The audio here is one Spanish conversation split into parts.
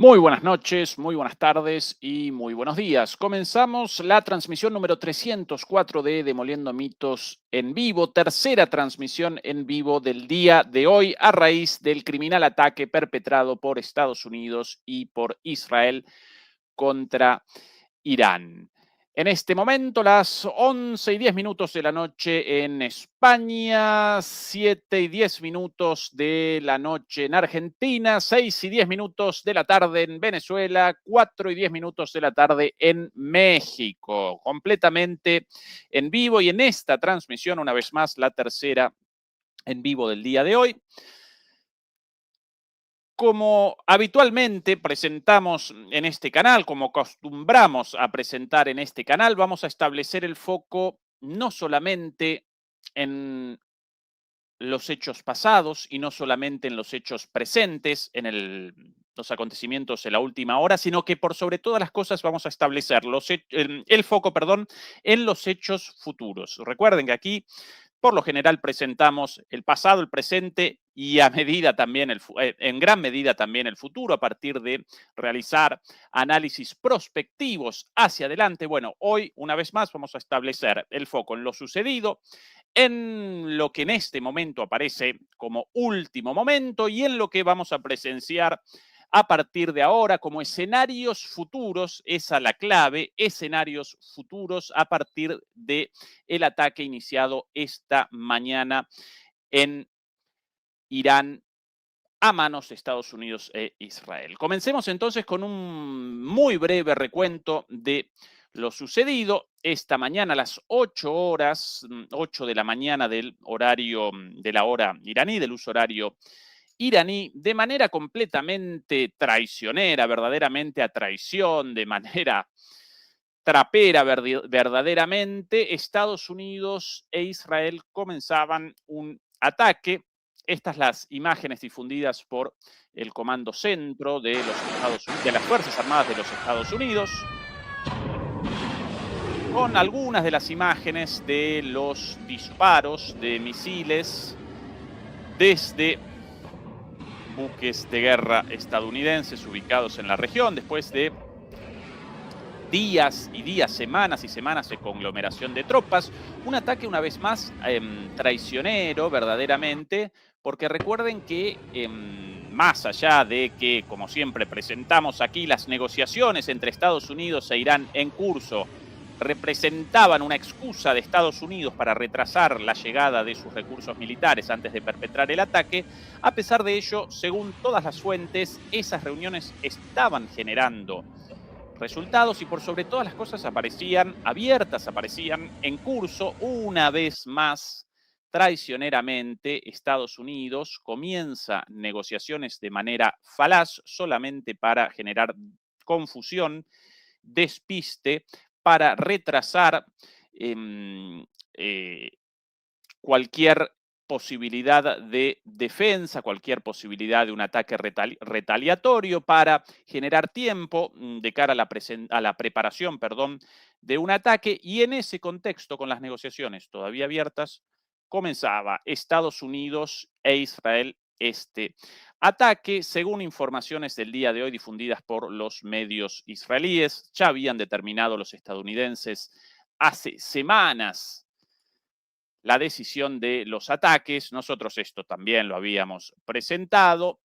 Muy buenas noches, muy buenas tardes y muy buenos días. Comenzamos la transmisión número 304 de Demoliendo Mitos en vivo, tercera transmisión en vivo del día de hoy a raíz del criminal ataque perpetrado por Estados Unidos y por Israel contra Irán. En este momento, las 11:10 de la noche en España, 7:10 de la noche en Argentina, 6:10 de la tarde en Venezuela, 4:10 de la tarde en México. Completamente en vivo y en esta transmisión, una vez más, la tercera en vivo del día de hoy. Como habitualmente presentamos en este canal, como acostumbramos a presentar en este canal, vamos a establecer el foco no solamente en los hechos pasados y no solamente en los hechos presentes, los acontecimientos de la última hora, sino que por sobre todas las cosas vamos a establecer el foco, perdón, en los hechos futuros. Recuerden que aquí por lo general presentamos el pasado, el presente y a medida también en gran medida también el futuro a partir de realizar análisis prospectivos hacia adelante. Bueno, hoy una vez más vamos a establecer el foco en lo sucedido, en lo que en este momento aparece como último momento y en lo que vamos a presenciar a partir de ahora como escenarios futuros, esa la clave, escenarios futuros a partir de el ataque iniciado esta mañana en Irán a manos de Estados Unidos e Israel. Comencemos entonces con un muy breve recuento de lo sucedido esta mañana a las 8 horas, 8 de la mañana del horario, de la hora iraní, del uso horario iraní, de manera completamente traicionera, verdaderamente a traición, de manera trapera verdaderamente, Estados Unidos e Israel comenzaban un ataque. Estas las imágenes difundidas por el Comando Centro de las Fuerzas Armadas de los Estados Unidos, con algunas de las imágenes de los disparos de misiles desde buques de guerra estadounidenses ubicados en la región, después de días y días, semanas y semanas de conglomeración de tropas. Un ataque una vez más traicionero verdaderamente, porque recuerden que más allá de que, como siempre presentamos aquí, las negociaciones entre Estados Unidos e Irán en curso representaban una excusa de Estados Unidos para retrasar la llegada de sus recursos militares antes de perpetrar el ataque. A pesar de ello, según todas las fuentes, esas reuniones estaban generando resultados y por sobre todas las cosas aparecían abiertas, aparecían en curso. Una vez más, traicioneramente, Estados Unidos comienza negociaciones de manera falaz solamente para generar confusión, despiste, para retrasar eh, eh, cualquier posibilidad de defensa, cualquier posibilidad de un ataque retaliatorio para generar tiempo de cara a la preparación, perdón, de un ataque. Y en ese contexto, con las negociaciones todavía abiertas, comenzaba Estados Unidos e Israel este ataque. Según informaciones del día de hoy difundidas por los medios israelíes, ya habían determinado los estadounidenses hace semanas la decisión de los ataques. Nosotros esto también lo habíamos presentado,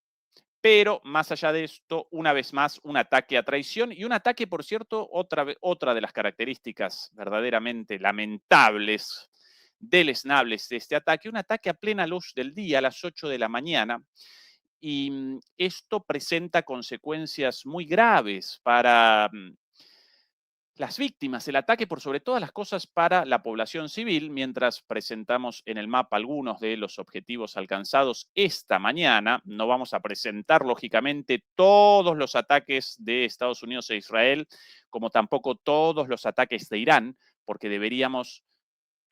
pero más allá de esto, una vez más, un ataque a traición y un ataque, por cierto, otra de las características verdaderamente lamentables, deleznables de este ataque, un ataque a plena luz del día, a las 8 de la mañana. Y esto presenta consecuencias muy graves para las víctimas, el ataque por sobre todas las cosas para la población civil, mientras presentamos en el mapa algunos de los objetivos alcanzados esta mañana. No vamos a presentar, lógicamente, todos los ataques de Estados Unidos e Israel, como tampoco todos los ataques de Irán, porque deberíamos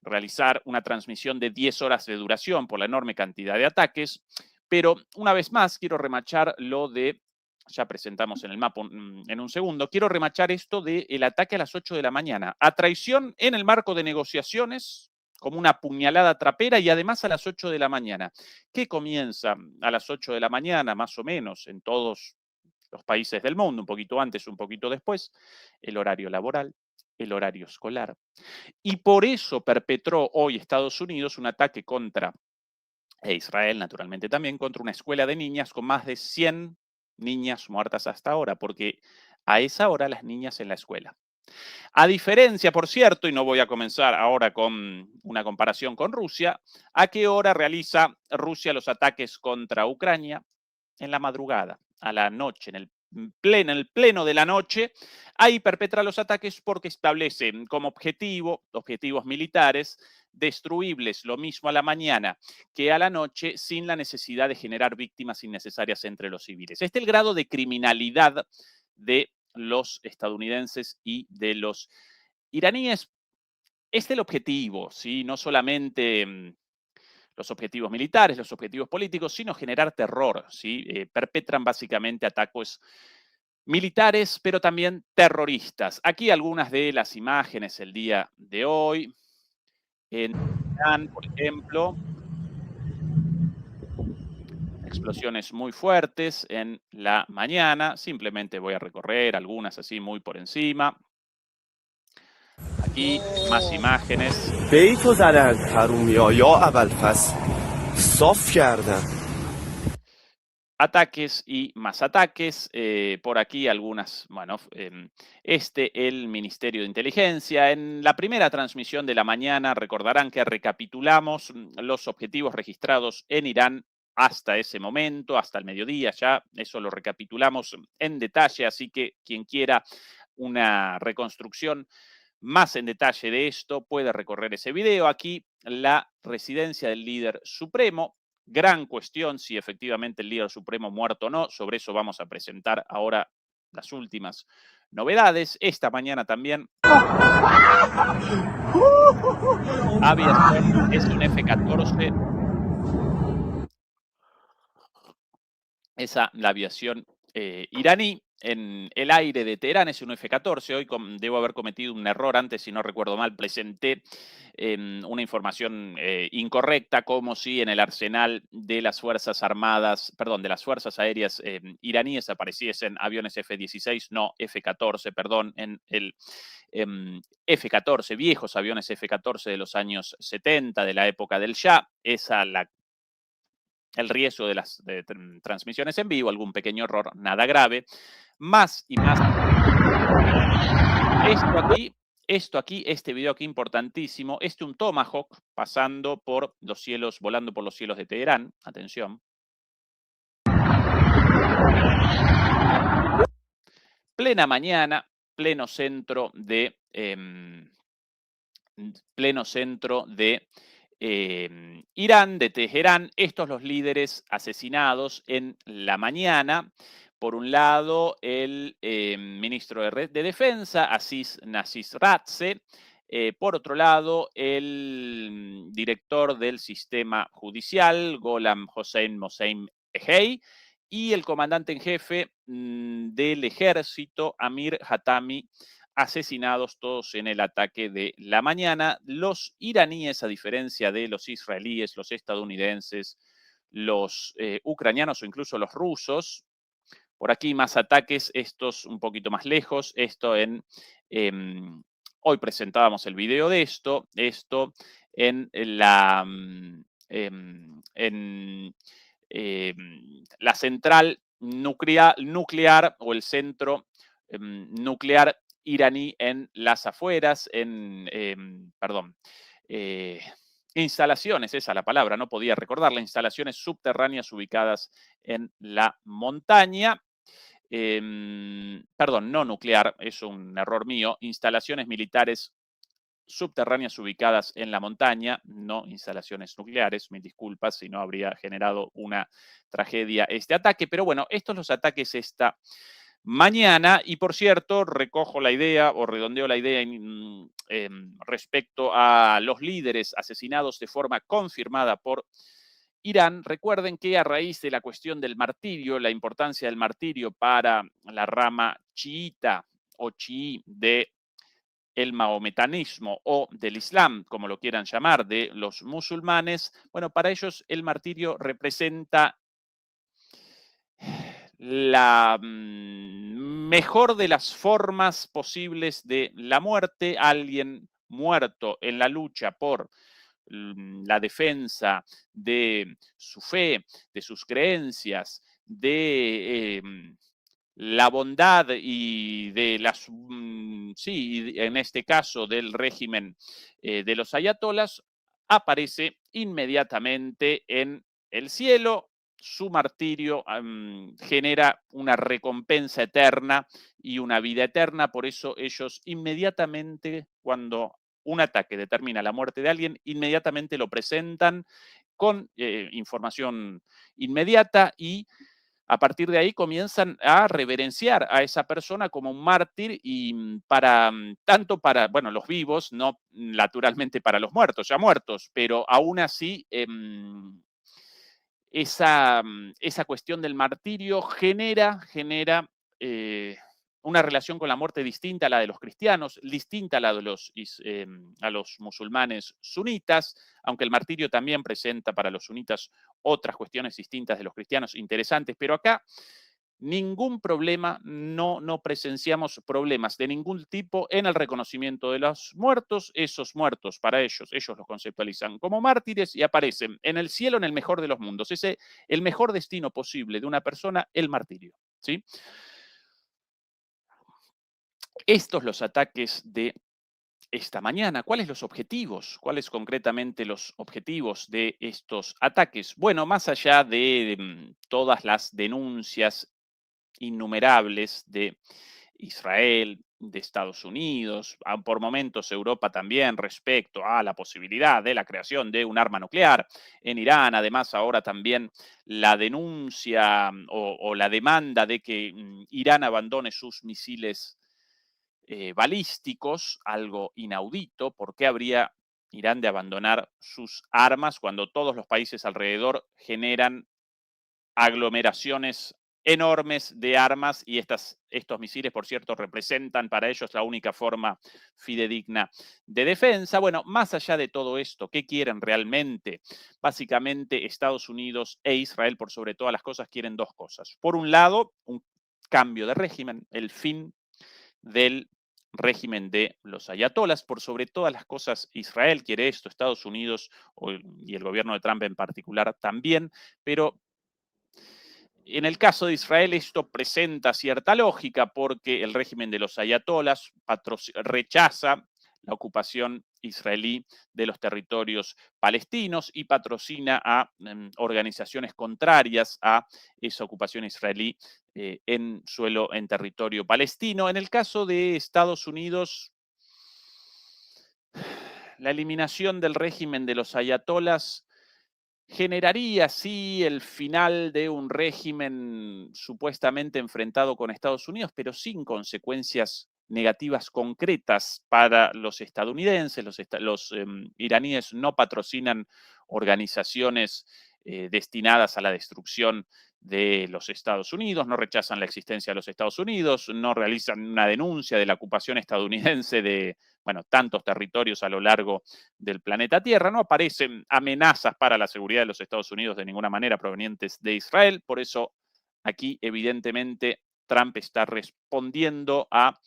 realizar una transmisión de 10 horas de duración por la enorme cantidad de ataques. Pero una vez más, quiero remachar lo de ya presentamos en el mapa en un segundo, quiero remachar esto del ataque a las 8 de la mañana, a traición en el marco de negociaciones, como una puñalada trapera y además a las 8 de la mañana. ¿Qué comienza a las 8 de la mañana, más o menos, en todos los países del mundo, un poquito antes, un poquito después, el horario laboral, el horario escolar. Y por eso perpetró hoy Estados Unidos un ataque contra, e Israel naturalmente también, contra una escuela de niñas con más de 100 niñas muertas hasta ahora, porque a esa hora las niñas en la escuela. A diferencia, por cierto, y no voy a comenzar ahora con una comparación con Rusia, ¿a qué hora realiza Rusia los ataques contra Ucrania? En la madrugada, a la noche, en el pleno de la noche. Ahí perpetra los ataques porque establecen como objetivos militares destruibles, lo mismo a la mañana que a la noche, sin la necesidad de generar víctimas innecesarias entre los civiles. Este es el grado de criminalidad de los estadounidenses y de los iraníes. Este es el objetivo, ¿sí? No solamente los objetivos militares, los objetivos políticos, sino generar terror, ¿sí? Perpetran básicamente ataques militares, pero también terroristas. Aquí algunas de las imágenes el día de hoy. En Irán, por ejemplo, explosiones muy fuertes en la mañana. Simplemente voy a recorrer algunas así muy por encima. Aquí más imágenes. بیتو زدن حرومیا یا ابوالفضل صاف کردن. Ataques y más ataques. Por aquí algunas, bueno, el Ministerio de Inteligencia. En la primera transmisión de la mañana recordarán que recapitulamos los objetivos registrados en Irán hasta ese momento, hasta el mediodía ya. Eso lo recapitulamos en detalle, así que quien quiera una reconstrucción más en detalle de esto puede recorrer ese video. Aquí la residencia del líder supremo. Gran cuestión si efectivamente el líder supremo muerto o no. Sobre eso vamos a presentar ahora las últimas novedades. Esta mañana también aviación es un F-14. La aviación iraní en el aire de Teherán es un F-14. Hoy debo haber cometido un error antes, si no recuerdo mal, presenté una información incorrecta, como si en el arsenal de las Fuerzas Armadas, perdón, de las Fuerzas Aéreas iraníes apareciesen aviones F-16, no F-14, perdón, en el F-14, viejos aviones F-14 de los años 70, de la época del Shah. El riesgo de las transmisiones en vivo, algún pequeño error, nada grave. Más y más. Este video aquí importantísimo. Un Tomahawk pasando por los cielos, volando por los cielos de Teherán. Atención. Plena mañana, pleno centro de Irán, de Teherán. Estos los líderes asesinados en la mañana. Por un lado, el ministro de Defensa, Aziz Nasirradze. Por otro lado, el director del sistema judicial, Gholam Hossein Mohsen Ejei, y el comandante en jefe del ejército, Amir Hatami, asesinados todos en el ataque de la mañana. Los iraníes, a diferencia de los israelíes, los estadounidenses, los ucranianos o incluso los rusos. Por aquí más ataques, estos un poquito más lejos. Hoy presentábamos el video de esto en la, la central nuclear o el centro nuclear iraní en las afueras, instalaciones, esa es la palabra, no podía recordarla, instalaciones subterráneas ubicadas en la montaña. Perdón, no nuclear, es un error mío, instalaciones militares subterráneas ubicadas en la montaña, no instalaciones nucleares, mil disculpas si no habría generado una tragedia este ataque, pero bueno, estos los ataques esta mañana. Y por cierto, recojo la idea o redondeo la idea respecto a los líderes asesinados de forma confirmada por Irán. Recuerden que a raíz de la cuestión del martirio, la importancia del martirio para la rama chiita o chií de el mahometanismo o del Islam, como lo quieran llamar, de los musulmanes, bueno, para ellos el martirio representa la mejor de las formas posibles de la muerte, alguien muerto en la lucha por la defensa de su fe, de sus creencias, de la bondad y de las, sí, en este caso del régimen de los ayatolas, aparece inmediatamente en el cielo. Su martirio genera una recompensa eterna y una vida eterna, por eso ellos inmediatamente, cuando un ataque determina la muerte de alguien, inmediatamente lo presentan con información inmediata y a partir de ahí comienzan a reverenciar a esa persona como un mártir y para tanto para, bueno, los vivos, no naturalmente para los muertos, ya muertos, pero aún así esa cuestión del martirio genera una relación con la muerte distinta a la de los cristianos, distinta a la de a los musulmanes sunitas, aunque el martirio también presenta para los sunitas otras cuestiones distintas de los cristianos interesantes, pero acá ningún problema, no presenciamos problemas de ningún tipo en el reconocimiento de los muertos. Esos muertos, para ellos los conceptualizan como mártires y aparecen en el cielo en el mejor de los mundos. Ese el mejor destino posible de una persona, el martirio. ¿Sí? Estos los ataques de esta mañana. ¿Cuáles los objetivos? ¿Cuáles concretamente los objetivos de estos ataques? Bueno, más allá de todas las denuncias innumerables de Israel, de Estados Unidos, por momentos Europa también respecto a la posibilidad de la creación de un arma nuclear en Irán. Además, ahora también la denuncia o la demanda de que Irán abandone sus misiles balísticos, algo inaudito. ¿Por qué habría Irán de abandonar sus armas cuando todos los países alrededor generan aglomeraciones enormes de armas y estos misiles, por cierto, representan para ellos la única forma fidedigna de defensa? Bueno, más allá de todo esto, ¿qué quieren realmente? Básicamente, Estados Unidos e Israel, por sobre todas las cosas, quieren dos cosas. Por un lado, un cambio de régimen, el fin del régimen de los ayatolas. Por sobre todas las cosas, Israel quiere esto, Estados Unidos y el gobierno de Trump en particular también, pero en el caso de Israel esto presenta cierta lógica porque el régimen de los ayatolas rechaza la ocupación israelí de los territorios palestinos y patrocina a organizaciones contrarias a esa ocupación israelí en territorio palestino. En el caso de Estados Unidos, la eliminación del régimen de los ayatolas generaría, sí, el final de un régimen supuestamente enfrentado con Estados Unidos, pero sin consecuencias negativas concretas para los estadounidenses. Los iraníes no patrocinan organizaciones destinadas a la destrucción de los Estados Unidos, no rechazan la existencia de los Estados Unidos, no realizan una denuncia de la ocupación estadounidense de, bueno, tantos territorios a lo largo del planeta Tierra. No aparecen amenazas para la seguridad de los Estados Unidos de ninguna manera provenientes de Israel. Por eso aquí evidentemente Trump está respondiendo a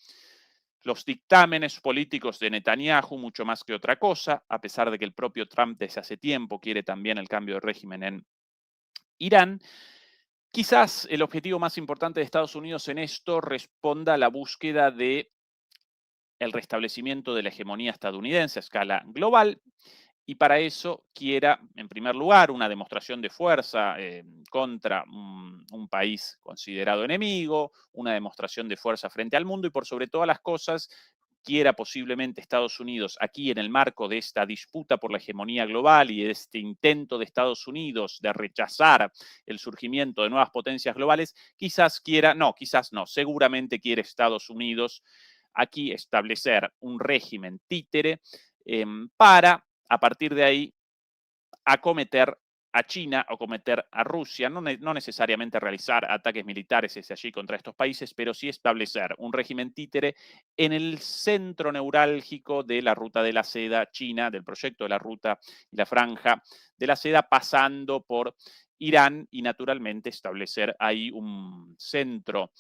los dictámenes políticos de Netanyahu mucho más que otra cosa, a pesar de que el propio Trump desde hace tiempo quiere también el cambio de régimen en Irán. Quizás el objetivo más importante de Estados Unidos en esto responda a la búsqueda de el restablecimiento de la hegemonía estadounidense a escala global y para eso quiera, en primer lugar, una demostración de fuerza contra un país considerado enemigo, una demostración de fuerza frente al mundo y por sobre todas las cosas quiera posiblemente Estados Unidos, aquí en el marco de esta disputa por la hegemonía global y de este intento de Estados Unidos de rechazar el surgimiento de nuevas potencias globales, quizás no, seguramente quiere Estados Unidos aquí establecer un régimen títere para, a partir de ahí, acometer a China, acometer a Rusia, no necesariamente realizar ataques militares desde allí contra estos países, pero sí establecer un régimen títere en el centro neurálgico de la ruta de la seda china, del proyecto de la ruta y la franja de la seda, pasando por Irán y naturalmente establecer ahí un centro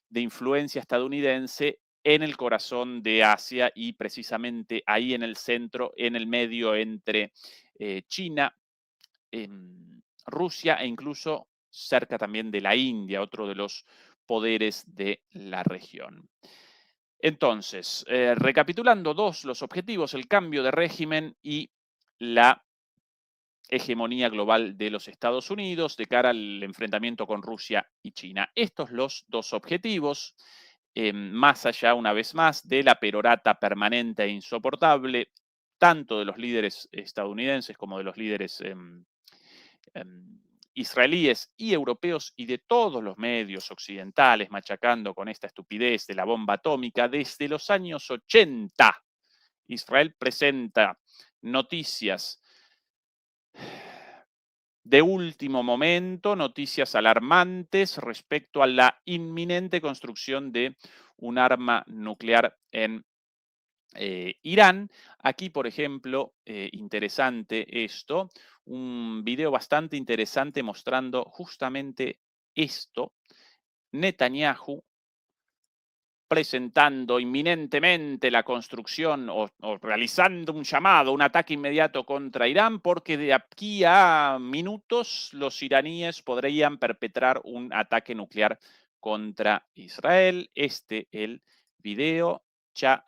de influencia estadounidense en el corazón de Asia y precisamente ahí en el centro, en el medio entre China, Rusia e incluso cerca también de la India, otro de los poderes de la región. Entonces, recapitulando los objetivos, el cambio de régimen y la hegemonía global de los Estados Unidos de cara al enfrentamiento con Rusia y China. Estos los dos objetivos, más allá, una vez más, de la perorata permanente e insoportable, tanto de los líderes estadounidenses como de los líderes israelíes y europeos y de todos los medios occidentales machacando con esta estupidez de la bomba atómica desde los años 80. Israel presenta noticias de último momento, noticias alarmantes respecto a la inminente construcción de un arma nuclear en Irán. Aquí, por ejemplo, interesante esto, un video bastante interesante mostrando justamente esto. Netanyahu presentando inminentemente la construcción o realizando un llamado, un ataque inmediato contra Irán, porque de aquí a minutos los iraníes podrían perpetrar un ataque nuclear contra Israel. El video ya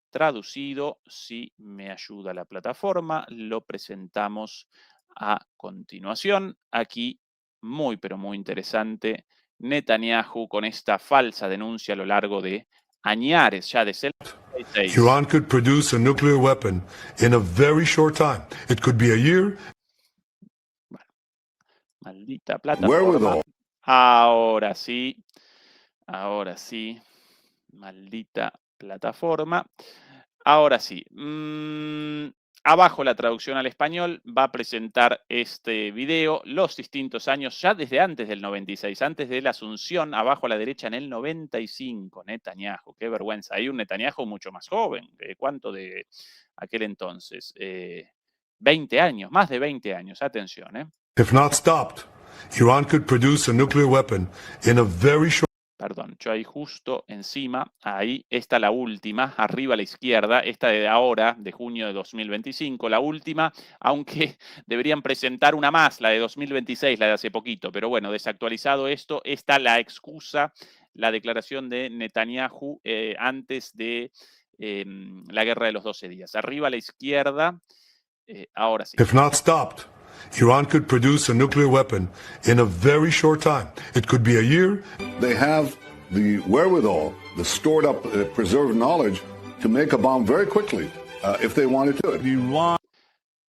traducido, si me ayuda la plataforma, lo presentamos a continuación. Aquí, muy, pero muy interesante, Netanyahu con esta falsa denuncia a lo largo de añares, ya desde el 96. Iran could produce a nuclear weapon in a very short time. It could be a year. Bueno, maldita plataforma. Ahora sí, maldita plataforma. Ahora sí. Abajo la traducción al español va a presentar este video, los distintos años, ya desde antes del 96, antes de la asunción, abajo a la derecha en el 95, Netanyahu, qué vergüenza. Hay un Netanyahu mucho más joven, ¿cuánto de aquel entonces? 20 años, más de 20 años, atención. If not stopped, Iran could produce a nuclear weapon in a very short. Perdón, yo ahí justo encima, ahí está la última, arriba a la izquierda, esta de ahora, de junio de 2025, la última, aunque deberían presentar una más, la de 2026, la de hace poquito, pero bueno, desactualizado esto, está la excusa, la declaración de Netanyahu antes de la guerra de los 12 días. Arriba a la izquierda, ahora sí. If not stopped, Iran could produce a nuclear weapon in a very short time. It could be a year. They have the wherewithal, the stored up, preserved knowledge to make a bomb very quickly if they wanted to. Iran.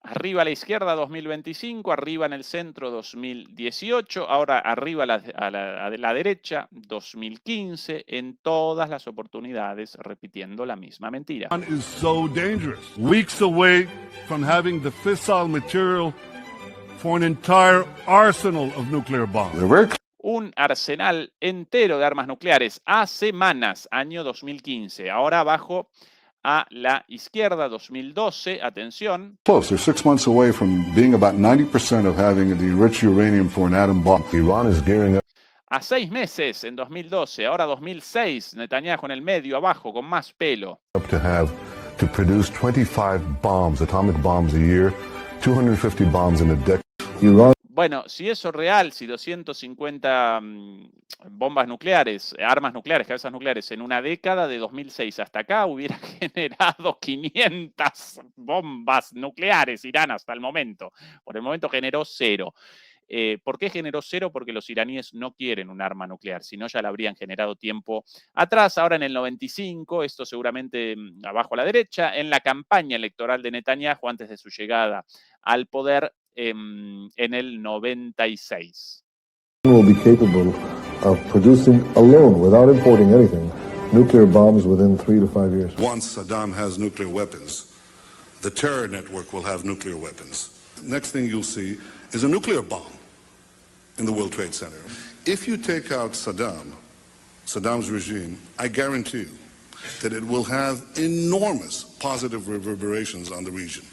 Arriba a la izquierda 2025, arriba en el centro 2018, ahora arriba a la derecha 2015, en todas las oportunidades repitiendo la misma mentira. Iran is so dangerous. Weeks away from having the fissile material for an entire arsenal of nuclear bombs. Un arsenal entero de armas nucleares a semanas, año 2015. Ahora abajo a la izquierda, 2012, atención. Close, they're 6 months away from being about 90% of having the enriched uranium for an atom bomb. Iran is gearing up. A 6 meses, en 2012, ahora 2006, Netanyahu en el medio, abajo, con más pelo. To produce 25 bombs, atomic bombs a year, 250 bombs in a decade. Iran. Bueno, si eso es real, si 250 bombas nucleares, armas nucleares, cabezas nucleares, en una década de 2006 hasta acá hubiera generado 500 bombas nucleares Irán hasta el momento. Por el momento generó 0. ¿Por qué generó 0? Porque los iraníes no quieren un arma nuclear, si no ya la habrían generado tiempo atrás. Ahora en el 95, esto seguramente abajo a la derecha, en la campaña electoral de Netanyahu antes de su llegada al poder en el 96. Will be capable of producing alone, without importing anything, nuclear bombs within 3 to 5 years. Once Saddam has nuclear weapons, the terror network will have nuclear weapons. Next thing you'll see is a nuclear bomb in the World Trade Center. If you take out Saddam's regime, I guarantee you that it will have enormous positive reverberations on the region.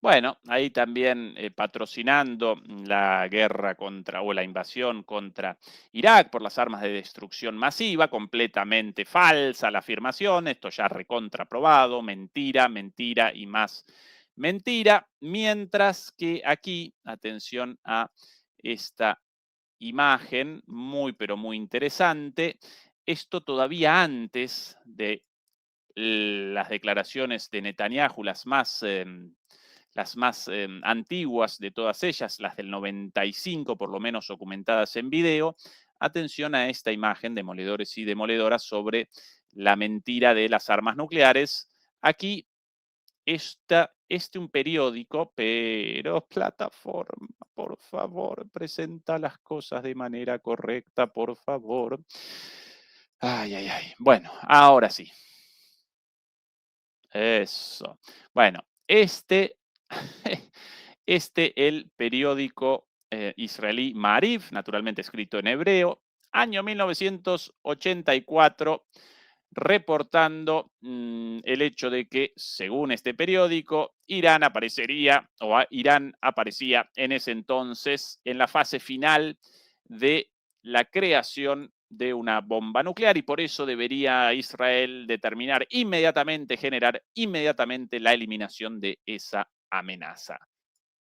Bueno, ahí también patrocinando la guerra contra o la invasión contra Irak por las armas de destrucción masiva, completamente falsa la afirmación, esto ya recontraprobado, mentira, mentira y más mentira, mientras que aquí, atención a esta imagen muy pero muy interesante, esto todavía antes de las declaraciones de Netanyahu, las más antiguas de todas ellas, las del 95 por lo menos documentadas en video. Atención a esta imagen, demoledores y demoledoras, sobre la mentira de las armas nucleares. Aquí está un periódico, pero plataforma, por favor, presenta las cosas de manera correcta, por favor. Ay, ay, ay. Bueno, ahora sí. Eso. Bueno, el periódico israelí Maariv, naturalmente escrito en hebreo, año 1984, reportando el hecho de que, según este periódico, Irán aparecía en ese entonces en la fase final de la creación de una bomba nuclear y por eso debería Israel determinar inmediatamente, generar inmediatamente la eliminación de esa amenaza.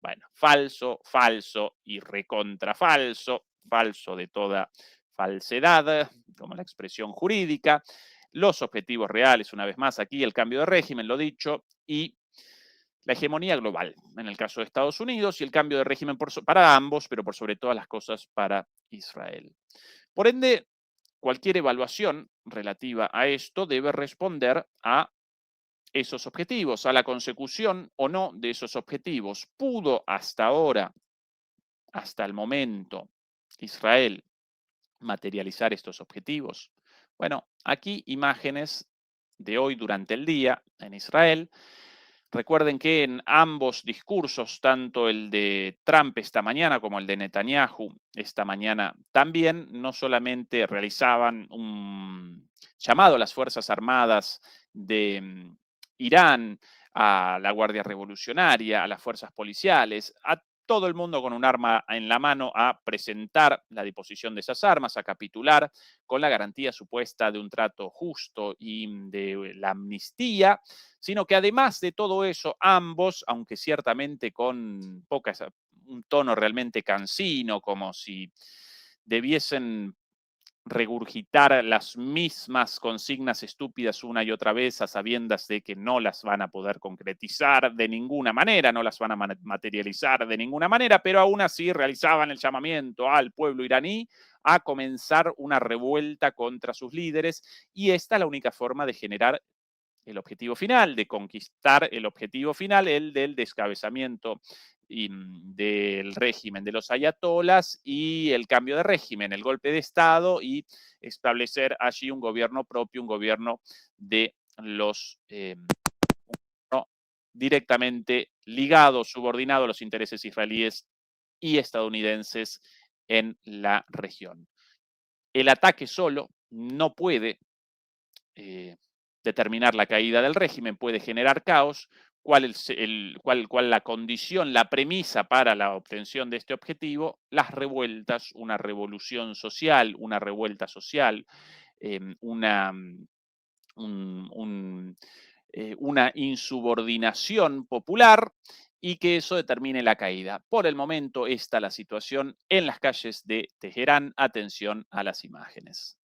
Bueno, falso, falso y recontra falso, falso de toda falsedad, como la expresión jurídica. Los objetivos reales, una vez más, aquí el cambio de régimen, lo dicho, y la hegemonía global, en el caso de Estados Unidos, y el cambio de régimen para ambos, pero por sobre todas las cosas para Israel. Por ende, cualquier evaluación relativa a esto debe responder a esos objetivos, a la consecución o no de esos objetivos. ¿Pudo hasta ahora, hasta el momento, Israel materializar estos objetivos? Bueno, aquí imágenes de hoy durante el día en Israel. Recuerden que en ambos discursos, tanto el de Trump esta mañana como el de Netanyahu esta mañana también, no solamente realizaban un llamado a las Fuerzas Armadas de Irán, a la Guardia Revolucionaria, a las fuerzas policiales, a todo el mundo con un arma en la mano a presentar la disposición de esas armas, a capitular con la garantía supuesta de un trato justo y de la amnistía, sino que además de todo eso, ambos, aunque ciertamente con un tono realmente cansino, como si debiesen regurgitar las mismas consignas estúpidas una y otra vez a sabiendas de que no las van a poder concretizar de ninguna manera, no las van a materializar de ninguna manera, pero aún así realizaban el llamamiento al pueblo iraní a comenzar una revuelta contra sus líderes y esta es la única forma de generar el objetivo final, de conquistar el objetivo final, el del descabezamiento del régimen de los ayatolas y el cambio de régimen, el golpe de Estado y establecer allí un gobierno propio, un gobierno de los directamente ligado, subordinado a los intereses israelíes y estadounidenses en la región. El ataque solo no puede determinar la caída del régimen, puede generar caos. ¿Cuál la condición, la premisa para la obtención de este objetivo? Las revueltas, una revolución social, una revuelta social, una insubordinación popular y que eso determine la caída. Por el momento, esta es la situación en las calles de Teherán. Atención a las imágenes.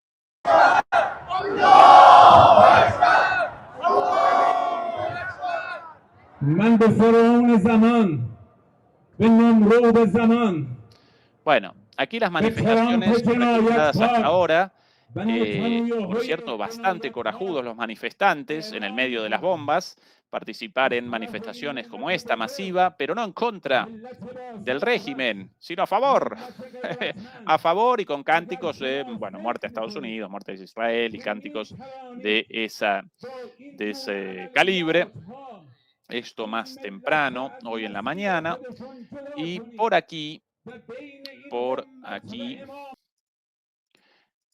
Bueno, aquí las manifestaciones registradas hasta ahora, por cierto, bastante corajudos los manifestantes en el medio de las bombas, participar en manifestaciones como esta, masiva, pero no en contra del régimen, sino a favor. A favor y con cánticos de, bueno, muerte a Estados Unidos, muerte a Israel y cánticos de ese calibre. Esto más temprano, hoy en la mañana. Y por aquí,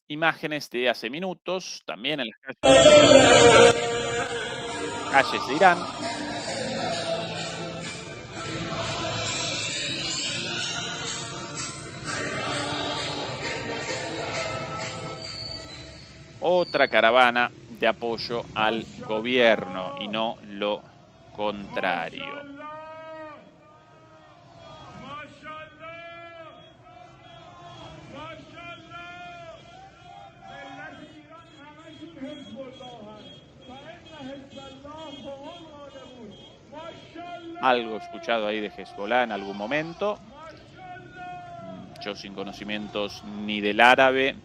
imágenes de hace minutos, también en las calles de Irán. otra caravana de apoyo al gobierno y no lo contrario. Algo escuchado ahí de Hezbollah en algún momento. Yo sin conocimientos ni del árabe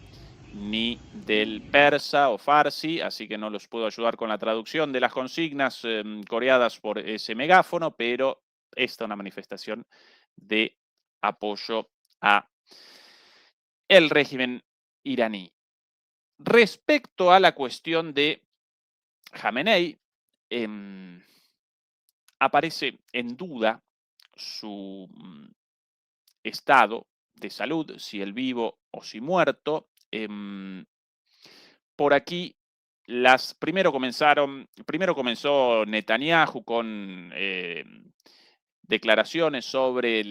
ni del persa o farsi, así que no los puedo ayudar con la traducción de las consignas coreadas por ese megáfono, pero esta es una manifestación de apoyo a el régimen iraní. Respecto a la cuestión de Jamenei, aparece en duda su estado de salud, si el vivo o si muerto. Por aquí, primero comenzó Netanyahu con declaraciones sobre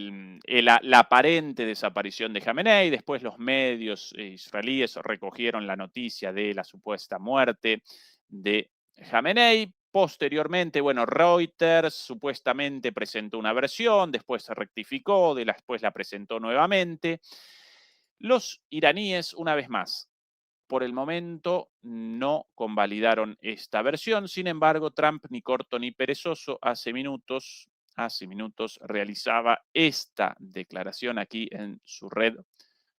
la aparente desaparición de Jamenei. Después los medios israelíes recogieron la noticia de la supuesta muerte de Jamenei. Posteriormente, bueno, Reuters supuestamente presentó una versión, después se rectificó, después la presentó nuevamente. Los iraníes, una vez más, por el momento no convalidaron esta versión. Sin embargo, Trump, ni corto ni perezoso, hace minutos realizaba esta declaración aquí en su red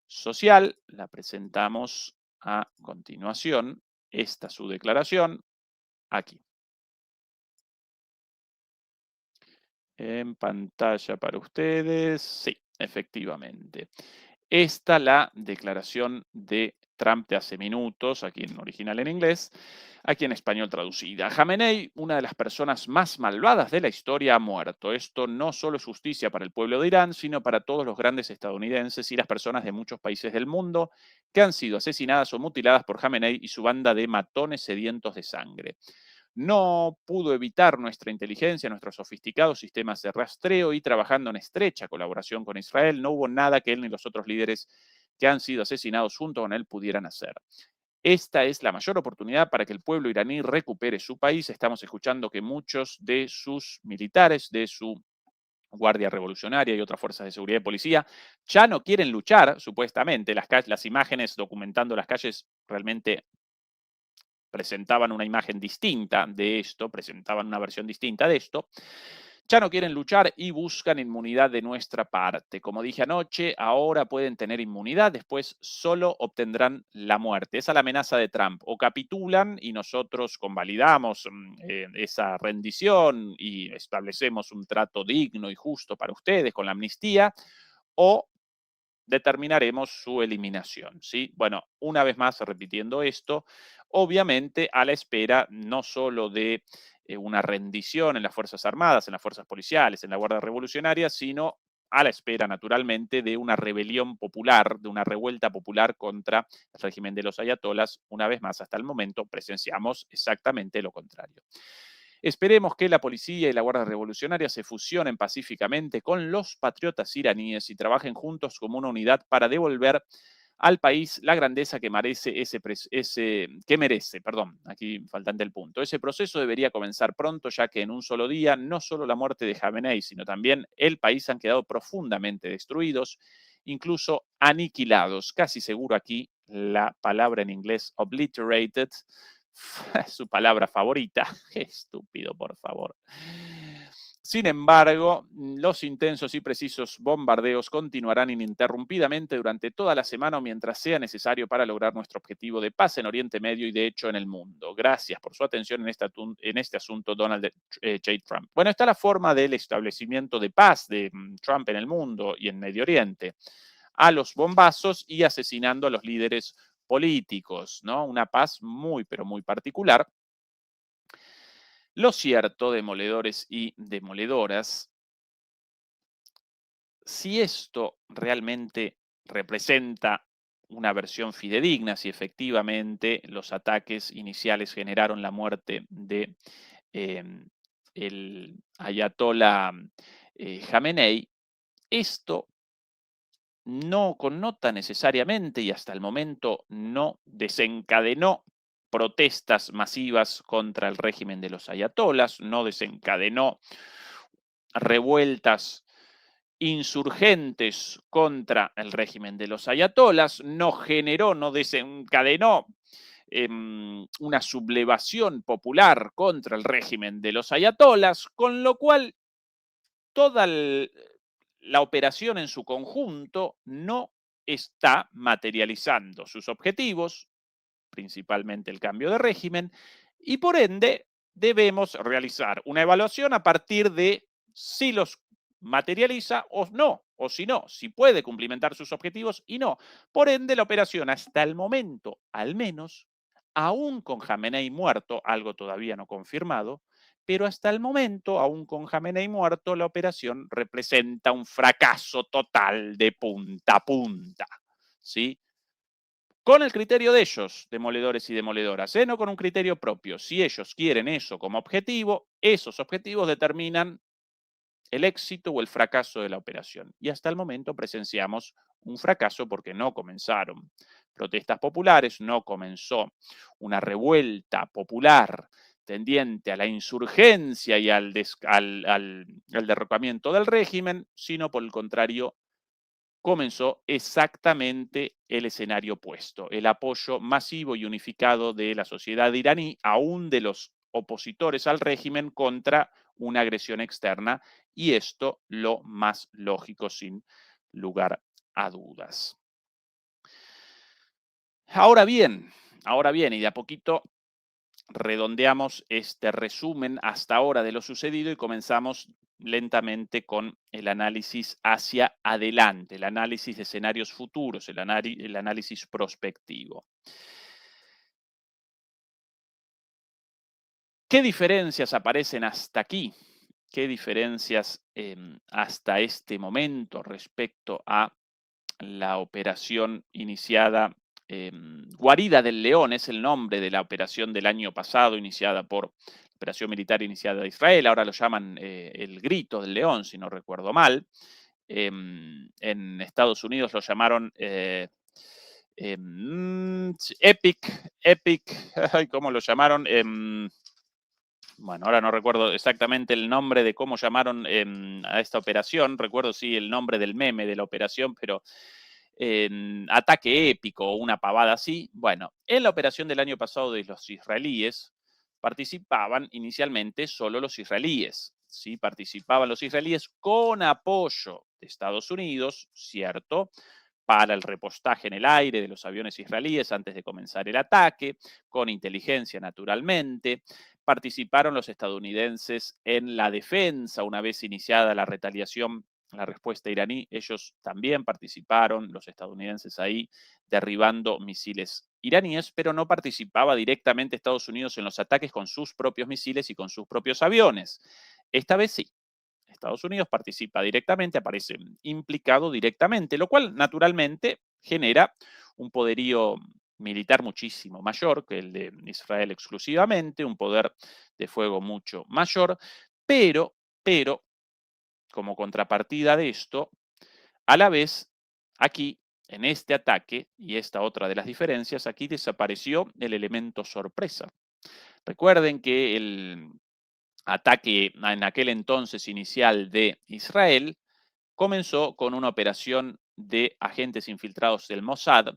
social. La presentamos a continuación. Esta es su declaración aquí. En pantalla para ustedes. Sí, efectivamente. Esta la declaración de Trump de hace minutos, aquí en original en inglés, aquí en español traducida. Jamenei, una de las personas más malvadas de la historia, ha muerto. Esto no solo es justicia para el pueblo de Irán, sino para todos los grandes estadounidenses y las personas de muchos países del mundo que han sido asesinadas o mutiladas por Jamenei y su banda de matones sedientos de sangre. No pudo evitar nuestra inteligencia, nuestros sofisticados sistemas de rastreo y trabajando en estrecha colaboración con Israel, no hubo nada que él ni los otros líderes que han sido asesinados junto con él pudieran hacer. Esta es la mayor oportunidad para que el pueblo iraní recupere su país. Estamos escuchando que muchos de sus militares, de su Guardia Revolucionaria y otras fuerzas de seguridad y policía, ya no quieren luchar, supuestamente. Las imágenes documentando las calles realmente presentaban una imagen distinta de esto, presentaban una versión distinta de esto. Ya no quieren luchar y buscan inmunidad de nuestra parte. Como dije anoche, ahora pueden tener inmunidad, después solo obtendrán la muerte. Esa es la amenaza de Trump. O capitulan y nosotros convalidamos esa rendición y establecemos un trato digno y justo para ustedes con la amnistía, o determinaremos su eliminación, ¿sí? Bueno, una vez más repitiendo esto, obviamente a la espera no solo de una rendición en las Fuerzas Armadas, en las Fuerzas Policiales, en la Guardia Revolucionaria, sino a la espera, naturalmente, de una rebelión popular, de una revuelta popular contra el régimen de los ayatolas. Una vez más, hasta el momento presenciamos exactamente lo contrario. Esperemos que la policía y la Guardia Revolucionaria se fusionen pacíficamente con los patriotas iraníes y trabajen juntos como una unidad para devolver al país la grandeza que merece aquí faltante el punto. Ese proceso debería comenzar pronto, ya que en un solo día, no solo la muerte de Jamenei, sino también el país han quedado profundamente destruidos, incluso aniquilados. Casi seguro aquí la palabra en inglés obliterated, su palabra favorita. Qué estúpido, por favor. Sin embargo, los intensos y precisos bombardeos continuarán ininterrumpidamente durante toda la semana o mientras sea necesario para lograr nuestro objetivo de paz en Oriente Medio y de hecho en el mundo. Gracias por su atención en este asunto, Donald J. Trump. Bueno, está la forma del establecimiento de paz de Trump en el mundo y en Medio Oriente. A los bombazos y asesinando a los líderes políticos, ¿no? Una paz muy, pero muy particular. Lo cierto, demoledores y demoledoras, si esto realmente representa una versión fidedigna, si efectivamente los ataques iniciales generaron la muerte de el ayatollah Jamenei, esto no connota necesariamente y hasta el momento no desencadenó protestas masivas contra el régimen de los ayatolas, no desencadenó revueltas insurgentes contra el régimen de los ayatolas, no desencadenó una sublevación popular contra el régimen de los ayatolas, con lo cual toda la operación en su conjunto no está materializando sus objetivos, principalmente el cambio de régimen, y por ende debemos realizar una evaluación a partir de si los materializa o no, o si no, si puede cumplimentar sus objetivos y no. Por ende, la operación hasta el momento, al menos, aún con Jamenei muerto, algo todavía no confirmado, pero hasta el momento, aún con Jamenei muerto, la operación representa un fracaso total de punta a punta, ¿sí? Con el criterio de ellos, demoledores y demoledoras, no con un criterio propio. Si ellos quieren eso como objetivo, esos objetivos determinan el éxito o el fracaso de la operación. Y hasta el momento presenciamos un fracaso porque no comenzaron protestas populares, no comenzó una revuelta popular tendiente a la insurgencia y al derrocamiento del régimen, sino por el contrario, comenzó exactamente el escenario opuesto, el apoyo masivo y unificado de la sociedad iraní, aún de los opositores al régimen, contra una agresión externa, y esto lo más lógico sin lugar a dudas. Ahora bien, y de a poquito redondeamos este resumen hasta ahora de lo sucedido y comenzamos lentamente con el análisis hacia adelante, el análisis de escenarios futuros, el análisis prospectivo. ¿Qué diferencias aparecen hasta aquí? ¿Qué diferencias hasta este momento respecto a la operación iniciada? Guarida del León es el nombre de la operación del año pasado, iniciada por la operación militar iniciada de Israel. Ahora lo llaman el Grito del León, si no recuerdo mal. En Estados Unidos lo llamaron Epic, ¿cómo lo llamaron? Bueno, ahora no recuerdo exactamente el nombre de cómo llamaron a esta operación. Recuerdo sí el nombre del meme de la operación, pero ataque épico o una pavada así. Bueno, en la operación del año pasado de los israelíes participaban inicialmente solo los israelíes. ¿Sí? Participaban los israelíes con apoyo de Estados Unidos, cierto, para el repostaje en el aire de los aviones israelíes antes de comenzar el ataque, con inteligencia naturalmente. Participaron los estadounidenses en la defensa una vez iniciada la retaliación, la respuesta iraní. Ellos también participaron, los estadounidenses ahí, derribando misiles iraníes, pero no participaba directamente Estados Unidos en los ataques con sus propios misiles y con sus propios aviones. Esta vez sí. Estados Unidos participa directamente, aparece implicado directamente, lo cual naturalmente genera un poderío militar muchísimo mayor que el de Israel exclusivamente, un poder de fuego mucho mayor, pero, como contrapartida de esto, a la vez, aquí, en este ataque, y esta otra de las diferencias, aquí desapareció el elemento sorpresa. Recuerden que el ataque en aquel entonces inicial de Israel comenzó con una operación de agentes infiltrados del Mossad,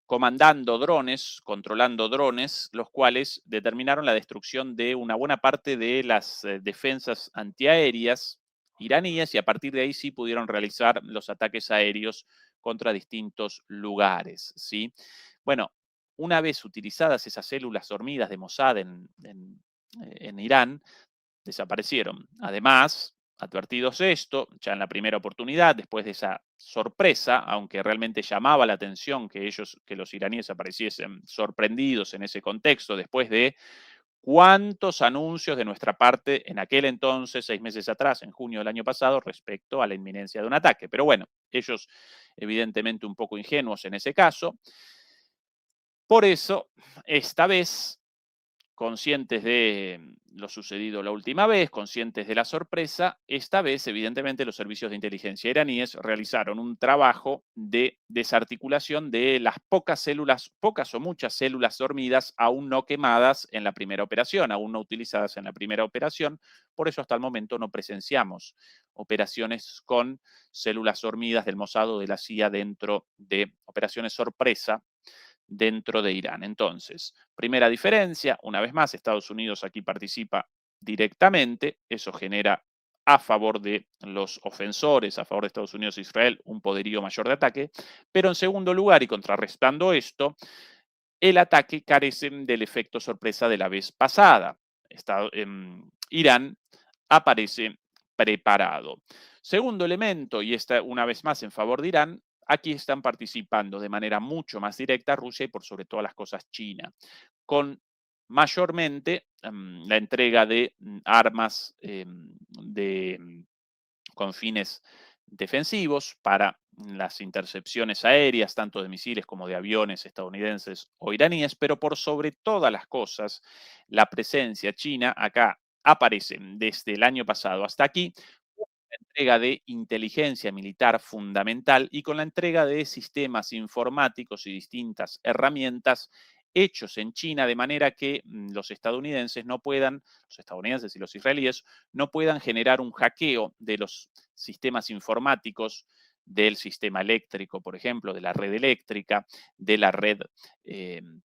comandando drones, controlando drones, los cuales determinaron la destrucción de una buena parte de las defensas antiaéreas iraníes, y a partir de ahí sí pudieron realizar los ataques aéreos contra distintos lugares, ¿sí? Bueno, una vez utilizadas esas células dormidas de Mossad en Irán, desaparecieron. Además, advertidos esto, ya en la primera oportunidad, después de esa sorpresa, aunque realmente llamaba la atención que los iraníes apareciesen sorprendidos en ese contexto, después de cuántos anuncios de nuestra parte en aquel entonces, 6 meses atrás, en junio del año pasado, respecto a la inminencia de un ataque. Pero bueno, ellos evidentemente un poco ingenuos en ese caso. Por eso, esta vez, conscientes de lo sucedido la última vez, conscientes de la sorpresa, esta vez, evidentemente, los servicios de inteligencia iraníes realizaron un trabajo de desarticulación de las pocas o muchas células dormidas aún no quemadas en la primera operación, aún no utilizadas en la primera operación. Por eso, hasta el momento, no presenciamos operaciones con células dormidas del Mossad o de la CIA dentro de operaciones sorpresa dentro de Irán. Entonces, primera diferencia, una vez más, Estados Unidos aquí participa directamente, eso genera a favor de los ofensores, a favor de Estados Unidos e Israel, un poderío mayor de ataque, pero en segundo lugar, y contrarrestando esto, el ataque carece del efecto sorpresa de la vez pasada. Irán aparece preparado. Segundo elemento, y esta una vez más en favor de Irán, aquí están participando de manera mucho más directa Rusia y por sobre todas las cosas China, con mayormente la entrega de armas con fines defensivos para las intercepciones aéreas, tanto de misiles como de aviones estadounidenses o iraníes, pero por sobre todas las cosas, la presencia china acá aparece desde el año pasado hasta aquí, con la entrega de inteligencia militar fundamental y con la entrega de sistemas informáticos y distintas herramientas hechos en China de manera que los estadounidenses y los israelíes no puedan generar un hackeo de los sistemas informáticos del sistema eléctrico, por ejemplo, de la red eléctrica, de la red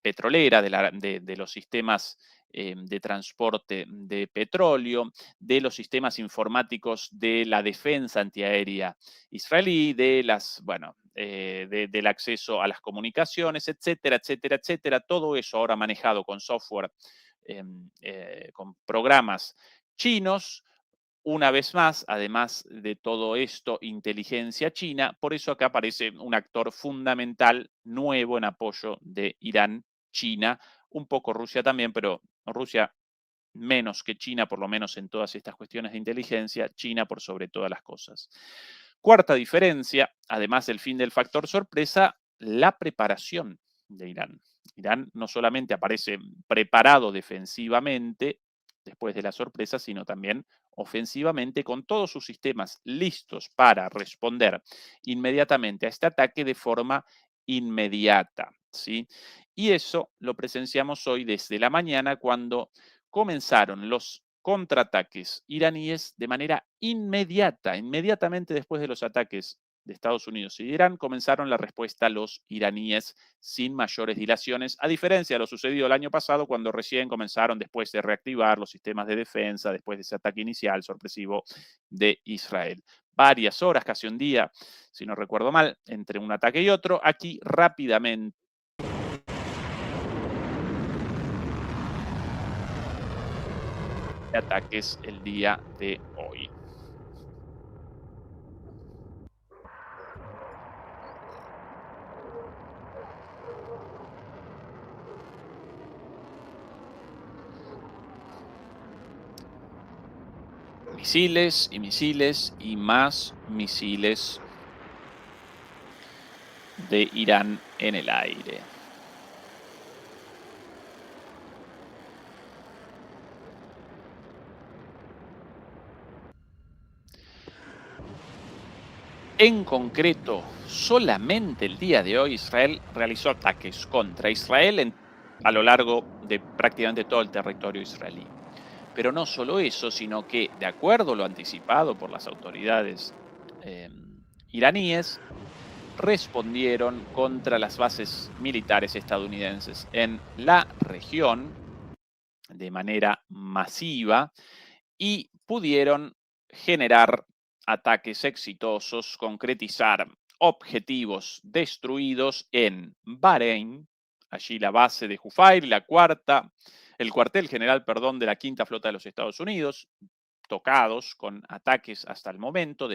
petrolera, de los sistemas de transporte de petróleo, de los sistemas informáticos de la defensa antiaérea israelí, del acceso a las comunicaciones, etcétera, etcétera, etcétera. Todo eso ahora manejado con software, con programas chinos. Una vez más, además de todo esto, inteligencia china. Por eso acá aparece un actor fundamental nuevo en apoyo de Irán, China, un poco Rusia también, pero Rusia menos que China, por lo menos en todas estas cuestiones de inteligencia, China por sobre todas las cosas. Cuarta diferencia, además del fin del factor sorpresa, la preparación de Irán. Irán no solamente aparece preparado defensivamente después de la sorpresa, sino también ofensivamente con todos sus sistemas listos para responder inmediatamente a este ataque de forma inmediata, ¿sí? Y eso lo presenciamos hoy desde la mañana cuando comenzaron los contraataques iraníes de manera inmediata. Inmediatamente después de los ataques de Estados Unidos y de Irán, comenzaron la respuesta a los iraníes sin mayores dilaciones, a diferencia de lo sucedido el año pasado, cuando recién comenzaron después de reactivar los sistemas de defensa, después de ese ataque inicial sorpresivo de Israel. Varias horas, casi un día, si no recuerdo mal, entre un ataque y otro. Aquí rápidamente ataques el día de hoy. Misiles y misiles y más misiles de Irán en el aire. En concreto, solamente el día de hoy Israel realizó ataques contra Israel a lo largo de prácticamente todo el territorio israelí. Pero no solo eso, sino que, de acuerdo a lo anticipado por las autoridades iraníes, respondieron contra las bases militares estadounidenses en la región de manera masiva y pudieron generar ataques exitosos, concretizar objetivos destruidos en Bahrein, allí la base de Jufair, el cuartel general, de la Quinta Flota de los Estados Unidos, tocados con ataques hasta el momento,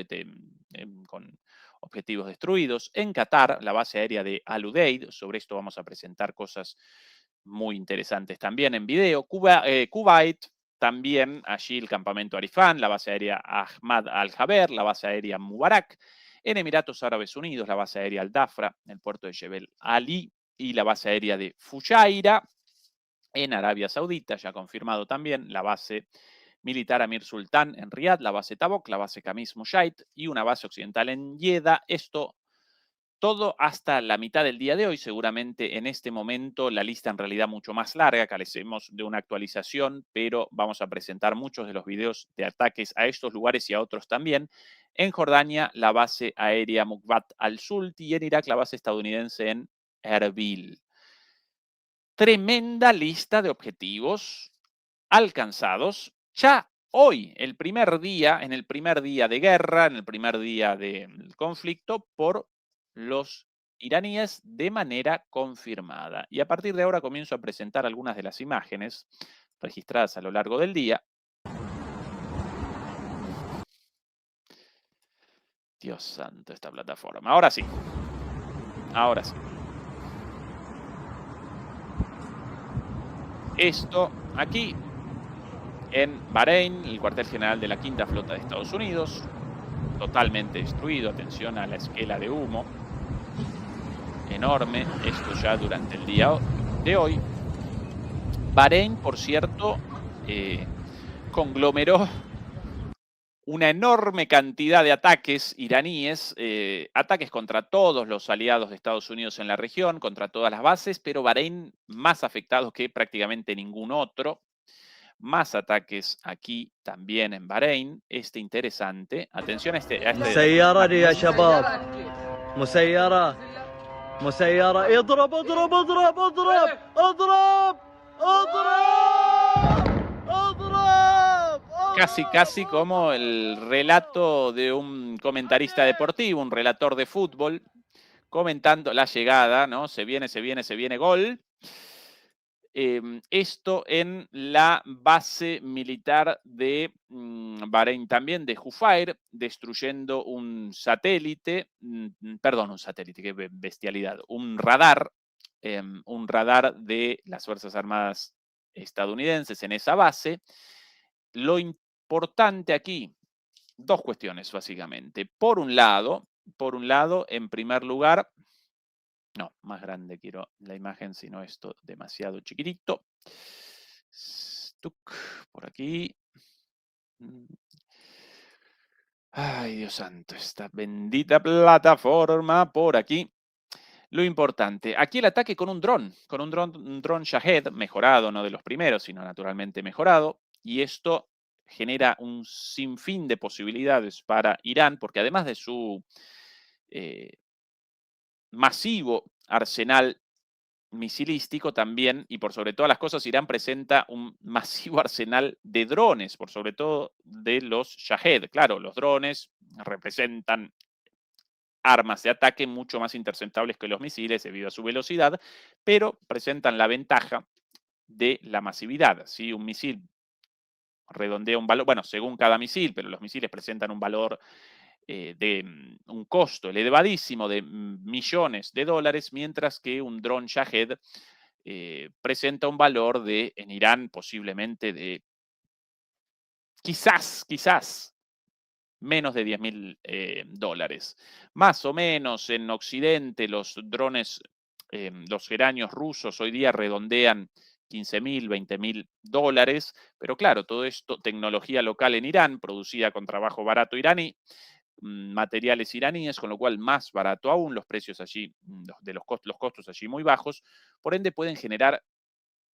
con objetivos destruidos. En Qatar, la base aérea de Al Udeid, sobre esto vamos a presentar cosas muy interesantes también en video. Kuwait, también allí el campamento Arifan, la base aérea Ahmad Al-Jaber, la base aérea Mubarak. En Emiratos Árabes Unidos, la base aérea Al-Dafra, el puerto de Jebel Ali y la base aérea de Fujairah. en Arabia Saudita, ya confirmado también, la base militar Amir Sultán en Riad, la base Tabuk, la base Khamis Mushait y una base occidental en Jeddah. Esto todo hasta la mitad del día de hoy. Seguramente en este momento la lista en realidad mucho más larga, carecemos de una actualización, pero vamos a presentar muchos de los videos de ataques a estos lugares y a otros también. En Jordania, la base aérea Mukbat al-Sulti y en Irak, la base estadounidense en Erbil. Tremenda lista de objetivos alcanzados ya hoy, el primer día, en el primer día de guerra, en el primer día del conflicto, por los iraníes de manera confirmada. Y a partir de ahora comienzo a presentar algunas de las imágenes registradas a lo largo del día. Dios santo, esta plataforma. Ahora sí. Ahora sí. Esto aquí en Bahrein, el cuartel general de la Quinta Flota de Estados Unidos, totalmente destruido. Atención a la esquela de humo. Enorme. Esto ya durante el día de hoy. Bahrein, por cierto, conglomeró una enorme cantidad de ataques iraníes, ataques contra todos los aliados de Estados Unidos en la región, contra todas las bases, pero Bahrein más afectado que prácticamente ningún otro. Más ataques aquí también en Bahrein. Interesante. Atención a este. مسيرة يا شباب مسيرة اضرب اضرب اضرب اضرب اضرب اضرب اضرب Casi como el relato de un comentarista deportivo, un relator de fútbol, comentando la llegada, ¿no? Se viene, gol. Esto en la base militar de Bahrein también, de Jufair, destruyendo un satélite, perdón, un satélite, qué bestialidad, un radar de las Fuerzas Armadas estadounidenses en esa base. Lo importante aquí, dos cuestiones básicamente. Por un lado, en primer lugar, no, más grande quiero la imagen, si no esto demasiado chiquitito. Por aquí. Ay, Dios santo, esta bendita plataforma por aquí. Lo importante, aquí el ataque con un dron Shahed, mejorado, no de los primeros, sino naturalmente mejorado. Y esto genera un sinfín de posibilidades para Irán, porque además de su masivo arsenal misilístico también, y por sobre todas las cosas, Irán presenta un masivo arsenal de drones, por sobre todo de los Shahed. Claro, los drones representan armas de ataque mucho más interceptables que los misiles debido a su velocidad, pero presentan la ventaja de la masividad. Si un misil redondea un valor, bueno, según cada misil, pero los misiles presentan un valor de un costo elevadísimo de millones de dólares, mientras que un dron Shahed presenta un valor de, en Irán, posiblemente de quizás menos de $10.000. Más o menos en Occidente los drones, los geranios rusos hoy día redondean $15.000, $20.000, pero claro, todo esto, tecnología local en Irán, producida con trabajo barato iraní, materiales iraníes, con lo cual más barato aún, los precios allí, los costos allí muy bajos, por ende pueden generar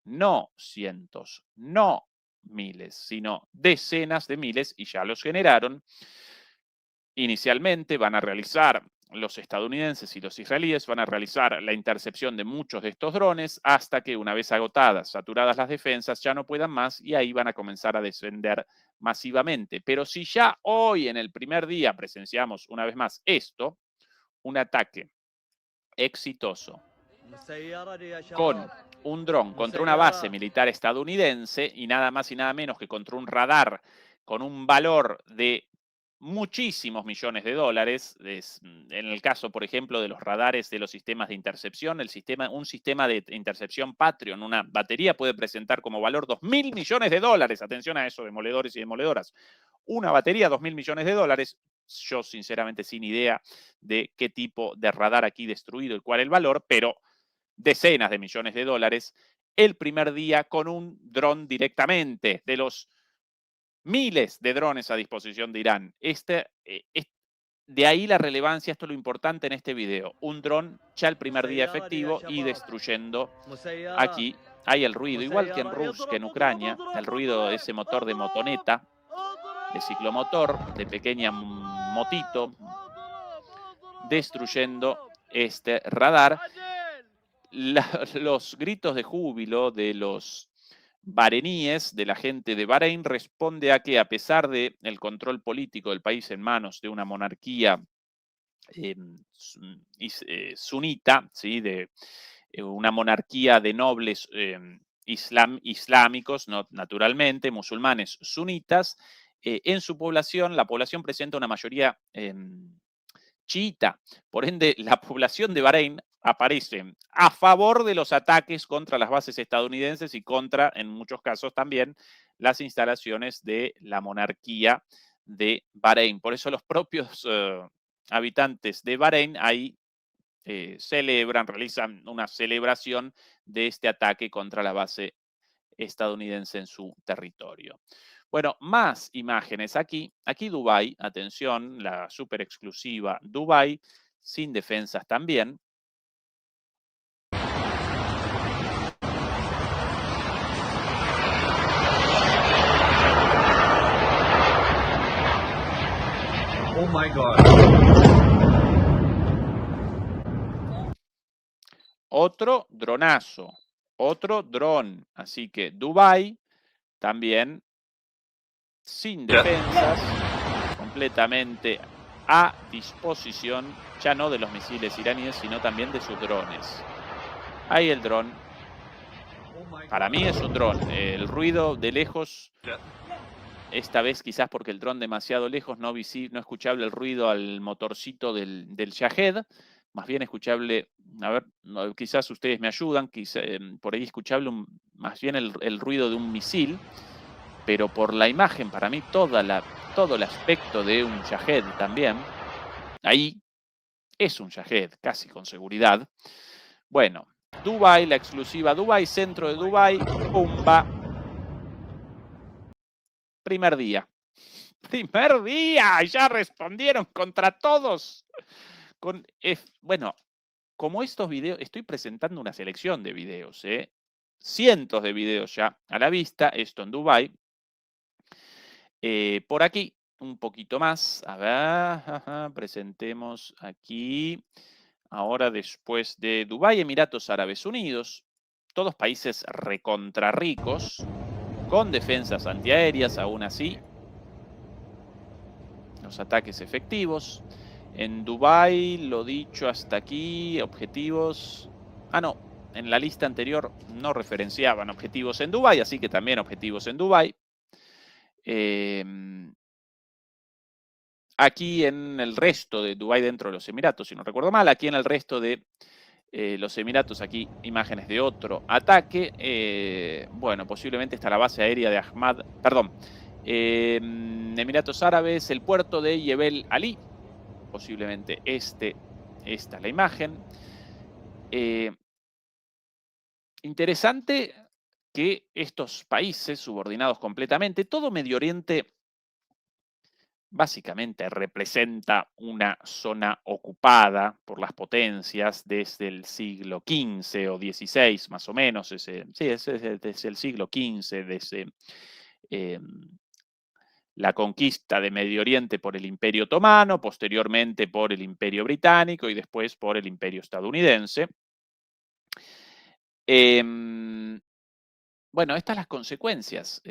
no cientos, no miles, sino decenas de miles, y ya los generaron. Inicialmente van a realizar los estadounidenses y los israelíes, van a realizar la intercepción de muchos de estos drones hasta que una vez agotadas, saturadas las defensas, ya no puedan más y ahí van a comenzar a descender masivamente. Pero si ya hoy en el primer día presenciamos una vez más esto, un ataque exitoso con un dron contra una base militar estadounidense y nada más y nada menos que contra un radar con un valor de muchísimos millones de dólares. En el caso, por ejemplo, de los radares de los sistemas de intercepción, un sistema de intercepción Patriot, una batería puede presentar como valor $2.000 millones. Atención a eso, demoledores y demoledoras. Una batería, $2.000 millones. Yo, sinceramente, sin idea de qué tipo de radar aquí destruido y cuál el valor, pero decenas de millones de dólares el primer día con un dron directamente, de los miles de drones a disposición de Irán. De ahí la relevancia, esto es lo importante en este video. Un dron ya el primer día efectivo y destruyendo. Aquí hay el ruido, igual que en Rusia, que en Ucrania, el ruido de ese motor de motoneta, de ciclomotor, de pequeña motito, destruyendo este radar. Los gritos de júbilo de los bareníes, de la gente de Bahrein, responde a que, a pesar del control político del país en manos de una monarquía sunita, ¿sí? De una monarquía de nobles islámicos, ¿no? Naturalmente, musulmanes sunitas, en su población, la población presenta una mayoría chiita. Por ende, la población de Bahrein aparece a favor de los ataques contra las bases estadounidenses y contra, en muchos casos también, las instalaciones de la monarquía de Bahrein. Por eso los propios habitantes de Bahrein ahí realizan una celebración de este ataque contra la base estadounidense en su territorio. Bueno, más imágenes aquí. Aquí Dubái, atención, la súper exclusiva Dubái, sin defensas también. Oh my God. Otro dronazo, otro dron. Así que Dubái también sin defensas, completamente a disposición, ya no de los misiles iraníes, sino también de sus drones. Ahí el dron. Para mí es un dron. El ruido de lejos, esta vez quizás porque el dron demasiado lejos, no escuchable el ruido al motorcito del Shahed, más bien escuchable, a ver, quizás ustedes me ayudan, por ahí escuchable más bien el ruido de un misil, pero por la imagen, para mí todo el aspecto de un Shahed también, ahí es un Shahed, casi con seguridad. Bueno, Dubái, la exclusiva Dubái, centro de Dubái, pumba. Primer día. ¡Primer día! Ya respondieron contra todos. Bueno, como estos videos, estoy presentando una selección de videos, cientos de videos ya a la vista, esto en Dubái. Por aquí, un poquito más. A ver, presentemos aquí. Ahora, después de Dubái, Emiratos Árabes Unidos, todos países recontra ricos, con defensas antiaéreas, aún así, los ataques efectivos. En Dubái, lo dicho hasta aquí, objetivos. Ah, no, en la lista anterior no referenciaban objetivos en Dubái, así que también objetivos en Dubái. Aquí en el resto de Dubái, dentro de los Emiratos, si no recuerdo mal, aquí en el resto de los Emiratos, aquí imágenes de otro ataque. Bueno, posiblemente está la base aérea de Emiratos Árabes, el puerto de Jebel Ali. Posiblemente esta es la imagen. Interesante que estos países subordinados completamente, todo Medio Oriente básicamente representa una zona ocupada por las potencias desde el siglo XV o XVI, más o menos. Es desde el siglo XV, desde la conquista de Medio Oriente por el Imperio Otomano, posteriormente por el Imperio Británico y después por el Imperio Estadounidense. Bueno, estas las consecuencias.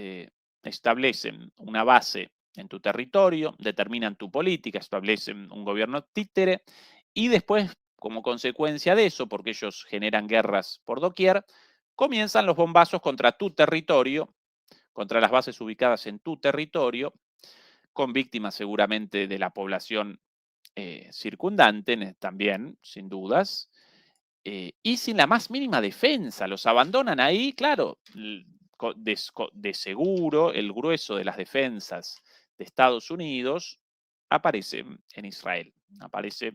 Establecen una base en tu territorio, determinan tu política, establecen un gobierno títere y después, como consecuencia de eso, porque ellos generan guerras por doquier, comienzan los bombazos contra tu territorio, contra las bases ubicadas en tu territorio, con víctimas seguramente de la población circundante también, sin dudas, y sin la más mínima defensa. Los abandonan ahí, claro, de seguro el grueso de las defensas de Estados Unidos aparece en Israel, aparece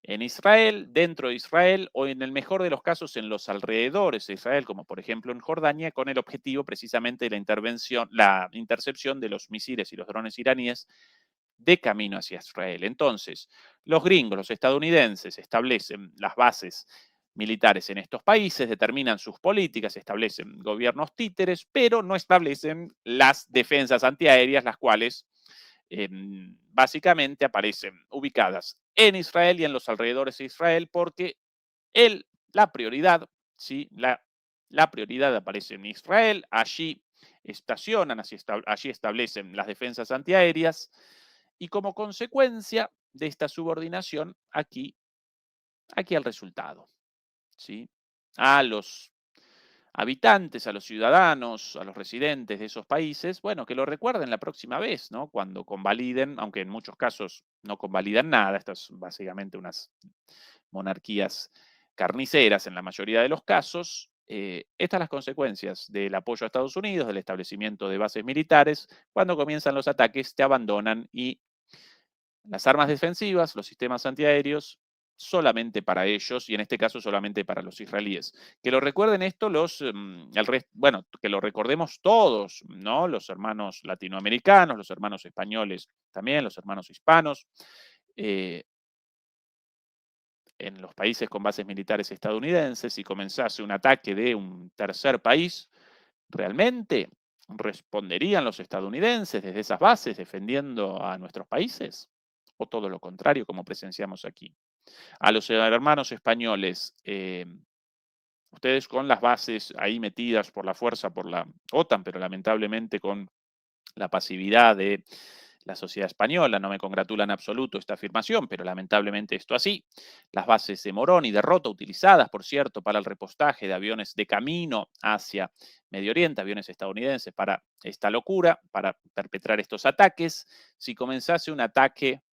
en Israel, dentro de Israel o en el mejor de los casos en los alrededores de Israel, como por ejemplo en Jordania, con el objetivo precisamente de la intercepción de los misiles y los drones iraníes de camino hacia Israel. Entonces, los gringos, los estadounidenses, establecen las bases militares en estos países, determinan sus políticas, establecen gobiernos títeres, pero no establecen las defensas antiaéreas, las cuales básicamente aparecen ubicadas en Israel y en los alrededores de Israel, porque la prioridad, ¿sí? La prioridad aparece en Israel, allí estacionan, allí establecen las defensas antiaéreas, y como consecuencia de esta subordinación, aquí el resultado, ¿sí? A los habitantes, a los ciudadanos, a los residentes de esos países, bueno, que lo recuerden la próxima vez, ¿no? Cuando convaliden, aunque en muchos casos no convalidan nada, estas son básicamente unas monarquías carniceras en la mayoría de los casos. Estas las consecuencias del apoyo a Estados Unidos, del establecimiento de bases militares. Cuando comienzan los ataques, te abandonan y las armas defensivas, los sistemas antiaéreos, solamente para ellos y en este caso solamente para los israelíes. Que lo recuerden esto bueno, que lo recordemos todos, ¿no? Los hermanos latinoamericanos, los hermanos españoles también, los hermanos hispanos. En los países con bases militares estadounidenses, si comenzase un ataque de un tercer país, ¿realmente responderían los estadounidenses desde esas bases defendiendo a nuestros países? ¿O todo lo contrario, como presenciamos aquí? A los hermanos españoles, ustedes con las bases ahí metidas por la fuerza, por la OTAN, pero lamentablemente con la pasividad de la sociedad española, no me congratula en absoluto esta afirmación, pero lamentablemente esto así. Las bases de Morón y de Rota, utilizadas, por cierto, para el repostaje de aviones de camino hacia Medio Oriente, aviones estadounidenses, para esta locura, para perpetrar estos ataques. Si comenzase un ataque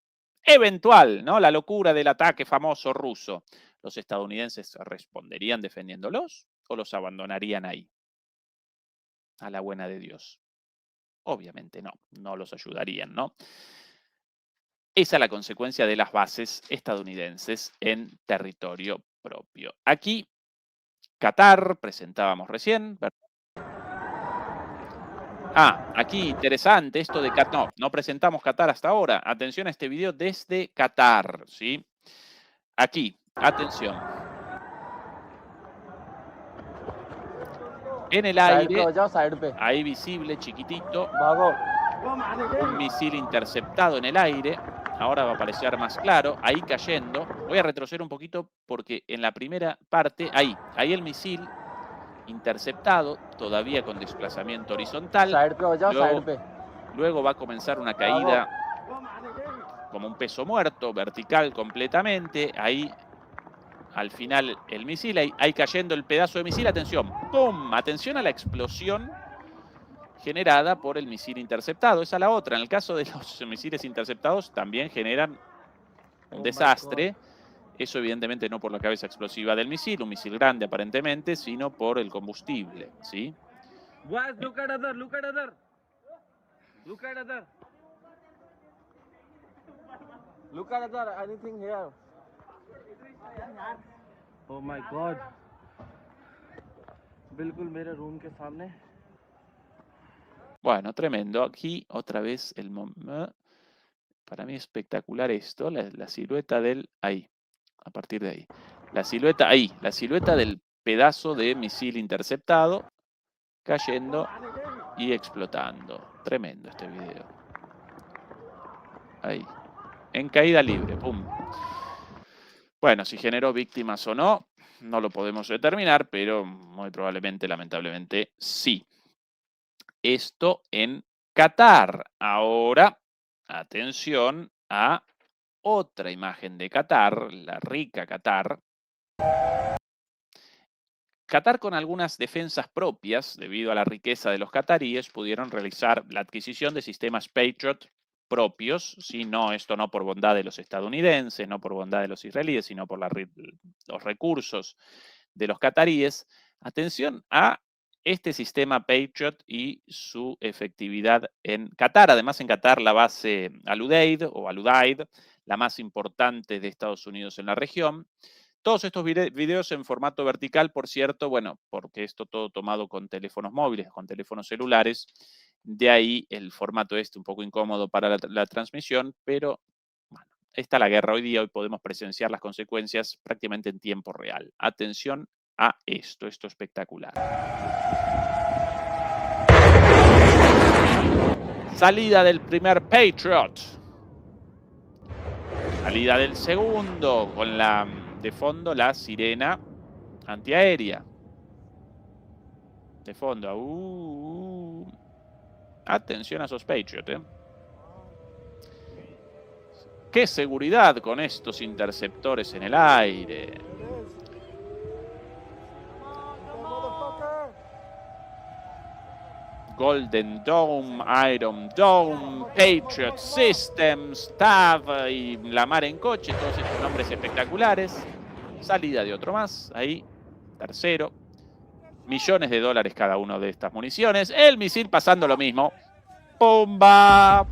eventual, ¿no? La locura del ataque famoso ruso, ¿los estadounidenses responderían defendiéndolos o los abandonarían ahí? A la buena de Dios. Obviamente no los ayudarían, ¿no? Esa es la consecuencia de las bases estadounidenses en territorio propio. Aquí, Qatar, presentábamos recién. Aquí, interesante esto de Qatar. No presentamos Qatar hasta ahora. Atención a este video desde Qatar, ¿sí? Aquí, atención. En el aire, ahí visible, chiquitito, un misil interceptado en el aire. Ahora va a aparecer más claro, ahí cayendo. Voy a retroceder un poquito porque en la primera parte, ahí el misil interceptado, todavía con desplazamiento horizontal. Luego va a comenzar una caída como un peso muerto, vertical completamente. Ahí, al final, el misil, ahí cayendo el pedazo de misil. Atención, ¡pum! Atención a la explosión generada por el misil interceptado. Esa es la otra. En el caso de los misiles interceptados también generan un desastre. Eso evidentemente no por la cabeza explosiva del misil, un misil grande aparentemente, sino por el combustible, ¿sí? Look at other. Look at other. Look at other. Look at other. Anything here? Oh my God. बिल्कुल मेरे रूम के सामने. Bueno, tremendo. Aquí otra vez para mí espectacular esto, la silueta del ahí, a partir de ahí. La silueta ahí, la silueta del pedazo de misil interceptado cayendo y explotando. Tremendo este video. Ahí, en caída libre, pum. Bueno, si generó víctimas o no, no lo podemos determinar, pero muy probablemente, lamentablemente, sí. Esto en Qatar. Ahora, atención a otra imagen de Qatar, la rica Qatar. Qatar, con algunas defensas propias, debido a la riqueza de los qataríes, pudieron realizar la adquisición de sistemas Patriot propios, ¿sí? Esto no por bondad de los estadounidenses, no por bondad de los israelíes, sino por los recursos de los qataríes. Atención a este sistema Patriot y su efectividad en Qatar. Además, en Qatar la base Al Udeid, la más importante de Estados Unidos en la región. Todos estos videos en formato vertical, por cierto, bueno, porque esto todo tomado con teléfonos móviles, con teléfonos celulares, de ahí el formato un poco incómodo para la transmisión, pero bueno, está la guerra hoy día, hoy podemos presenciar las consecuencias prácticamente en tiempo real. Atención a esto espectacular. Salida del primer Patriot. Salida del segundo, con de fondo la sirena antiaérea. De fondo. Atención a esos Patriot, ¿eh? ¡Qué seguridad con estos interceptores en el aire! Golden Dome, Iron Dome, Patriot Systems, TAV y La Mar en Coche, todos estos nombres espectaculares. Salida de otro más, ahí, tercero. Millones de dólares cada uno de estas municiones. El misil pasando lo mismo. ¡Pumba!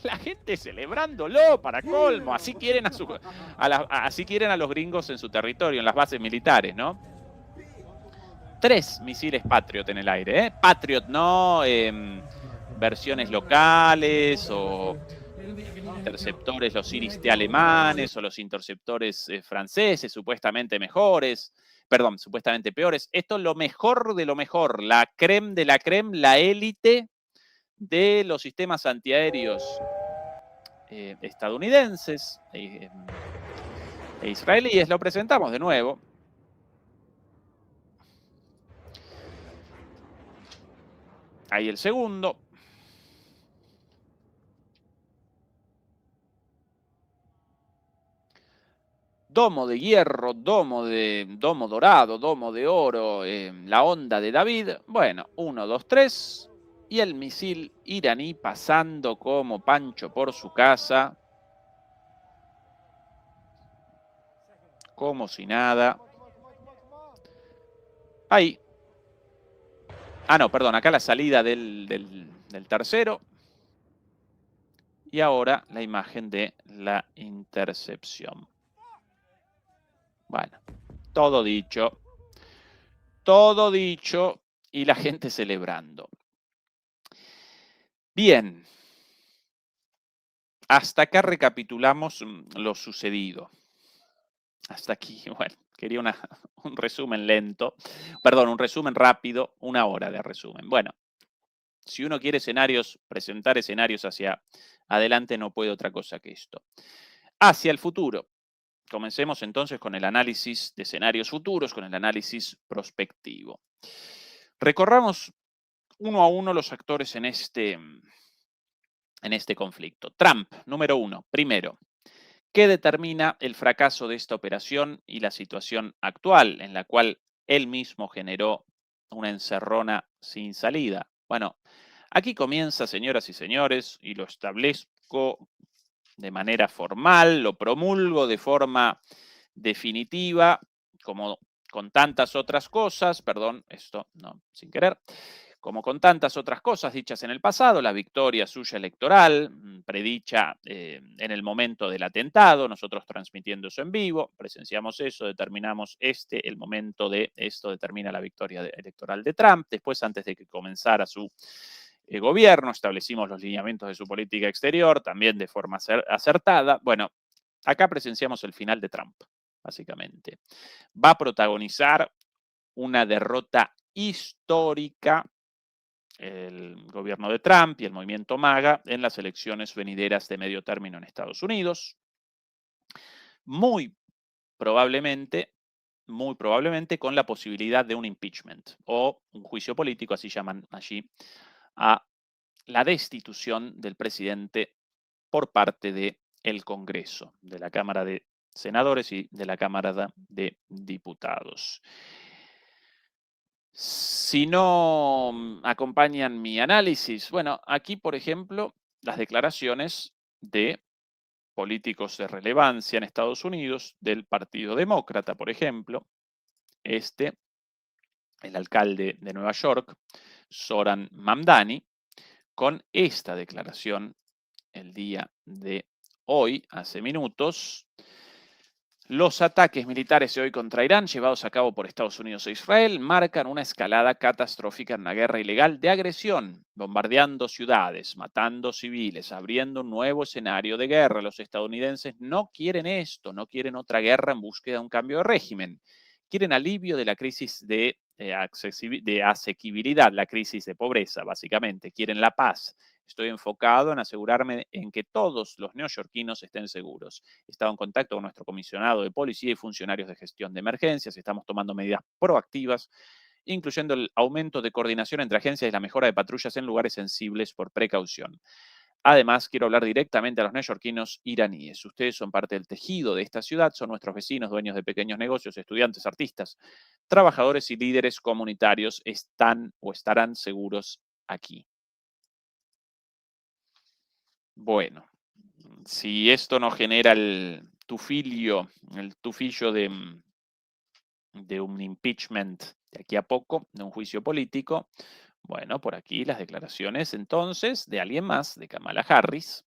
La gente celebrándolo, para colmo. Así quieren así quieren a los gringos en su territorio, en las bases militares, ¿no? 3 misiles Patriot en el aire, ¿eh? Patriot, no versiones locales o interceptores, los Iris-T alemanes o los interceptores franceses, supuestamente mejores, perdón, supuestamente peores. Esto es lo mejor de lo mejor, la creme de la creme, la élite de los sistemas antiaéreos estadounidenses e israelíes. Lo presentamos de nuevo. Ahí el segundo. Domo de hierro, domo dorado, domo de oro, la onda de David. Bueno, 1, 2, 3. Y el misil iraní pasando como Pancho por su casa. Como si nada. Ahí. Ah, no, perdón, acá la salida del tercero. Y ahora la imagen de la intercepción. Bueno, todo dicho. Todo dicho y la gente celebrando. Bien. Hasta acá recapitulamos lo sucedido. Hasta aquí, bueno, quería un resumen lento. Perdón, un resumen rápido, 1 hora de resumen. Bueno, si uno quiere presentar escenarios hacia adelante, no puede otra cosa que esto. Hacia el futuro. Comencemos entonces con el análisis de escenarios futuros, con el análisis prospectivo. Recorramos uno a uno los actores en este conflicto. Trump, número 1. Primero, ¿qué determina el fracaso de esta operación y la situación actual en la cual él mismo generó una encerrona sin salida? Bueno, aquí comienza, señoras y señores, y lo establezco de manera formal, lo promulgo de forma definitiva, como con tantas otras cosas, perdón, esto no, sin querer, como con tantas otras cosas dichas en el pasado, la victoria suya electoral, predicha en el momento del atentado, nosotros transmitiendo eso en vivo, presenciamos eso, determinamos el momento de esto determina la victoria electoral de Trump. Después, antes de que comenzara su gobierno, establecimos los lineamientos de su política exterior, también de forma acertada. Bueno, acá presenciamos el final de Trump, básicamente. Va a protagonizar una derrota histórica el gobierno de Trump y el movimiento MAGA en las elecciones venideras de medio término en Estados Unidos. Muy probablemente con la posibilidad de un impeachment o un juicio político, así llaman allí, a la destitución del presidente por parte del Congreso, de la Cámara de Senadores y de la Cámara de Diputados. Si no acompañan mi análisis, bueno, aquí, por ejemplo, las declaraciones de políticos de relevancia en Estados Unidos, del Partido Demócrata, por ejemplo, el alcalde de Nueva York, Zoran Mamdani, con esta declaración el día de hoy, hace minutos. Los ataques militares de hoy contra Irán, llevados a cabo por Estados Unidos e Israel, marcan una escalada catastrófica en una guerra ilegal de agresión, bombardeando ciudades, matando civiles, abriendo un nuevo escenario de guerra. Los estadounidenses no quieren esto, no quieren otra guerra en búsqueda de un cambio de régimen. Quieren alivio de la crisis de asequibilidad, la crisis de pobreza, básicamente. Quieren la paz. Estoy enfocado en asegurarme en que todos los neoyorquinos estén seguros. He estado en contacto con nuestro comisionado de policía y funcionarios de gestión de emergencias. Estamos tomando medidas proactivas, incluyendo el aumento de coordinación entre agencias y la mejora de patrullas en lugares sensibles por precaución. Además, quiero hablar directamente a los neoyorquinos iraníes. Ustedes son parte del tejido de esta ciudad, son nuestros vecinos, dueños de pequeños negocios, estudiantes, artistas, trabajadores y líderes comunitarios. Están o estarán seguros aquí. Bueno, si esto no genera el tufillo de un impeachment de aquí a poco, de un juicio político, bueno, por aquí las declaraciones entonces de alguien más, de Kamala Harris.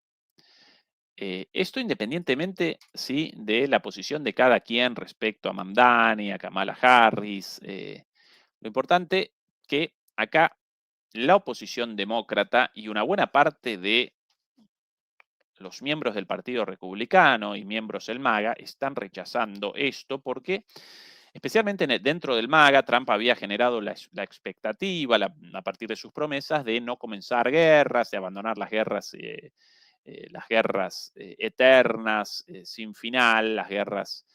Esto independientemente, sí, de la posición de cada quien respecto a Mamdani, a Kamala Harris. Lo importante que acá la oposición demócrata y una buena parte de los miembros del Partido Republicano y miembros del MAGA están rechazando esto porque, especialmente dentro del MAGA, Trump había generado la expectativa a partir de sus promesas de no comenzar guerras, de abandonar las guerras eternas, sin final, las guerras,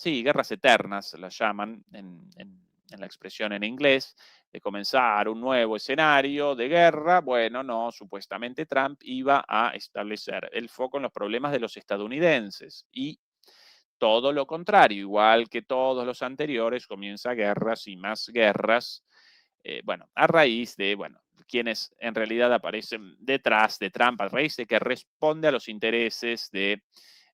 guerras eternas las llaman en la expresión en inglés, de comenzar un nuevo escenario de guerra. Bueno, no, supuestamente Trump iba a establecer el foco en los problemas de los estadounidenses y todo lo contrario, igual que todos los anteriores, comienza guerras y más guerras, a raíz de, quienes en realidad aparecen detrás de Trump, a raíz de que responde a los intereses de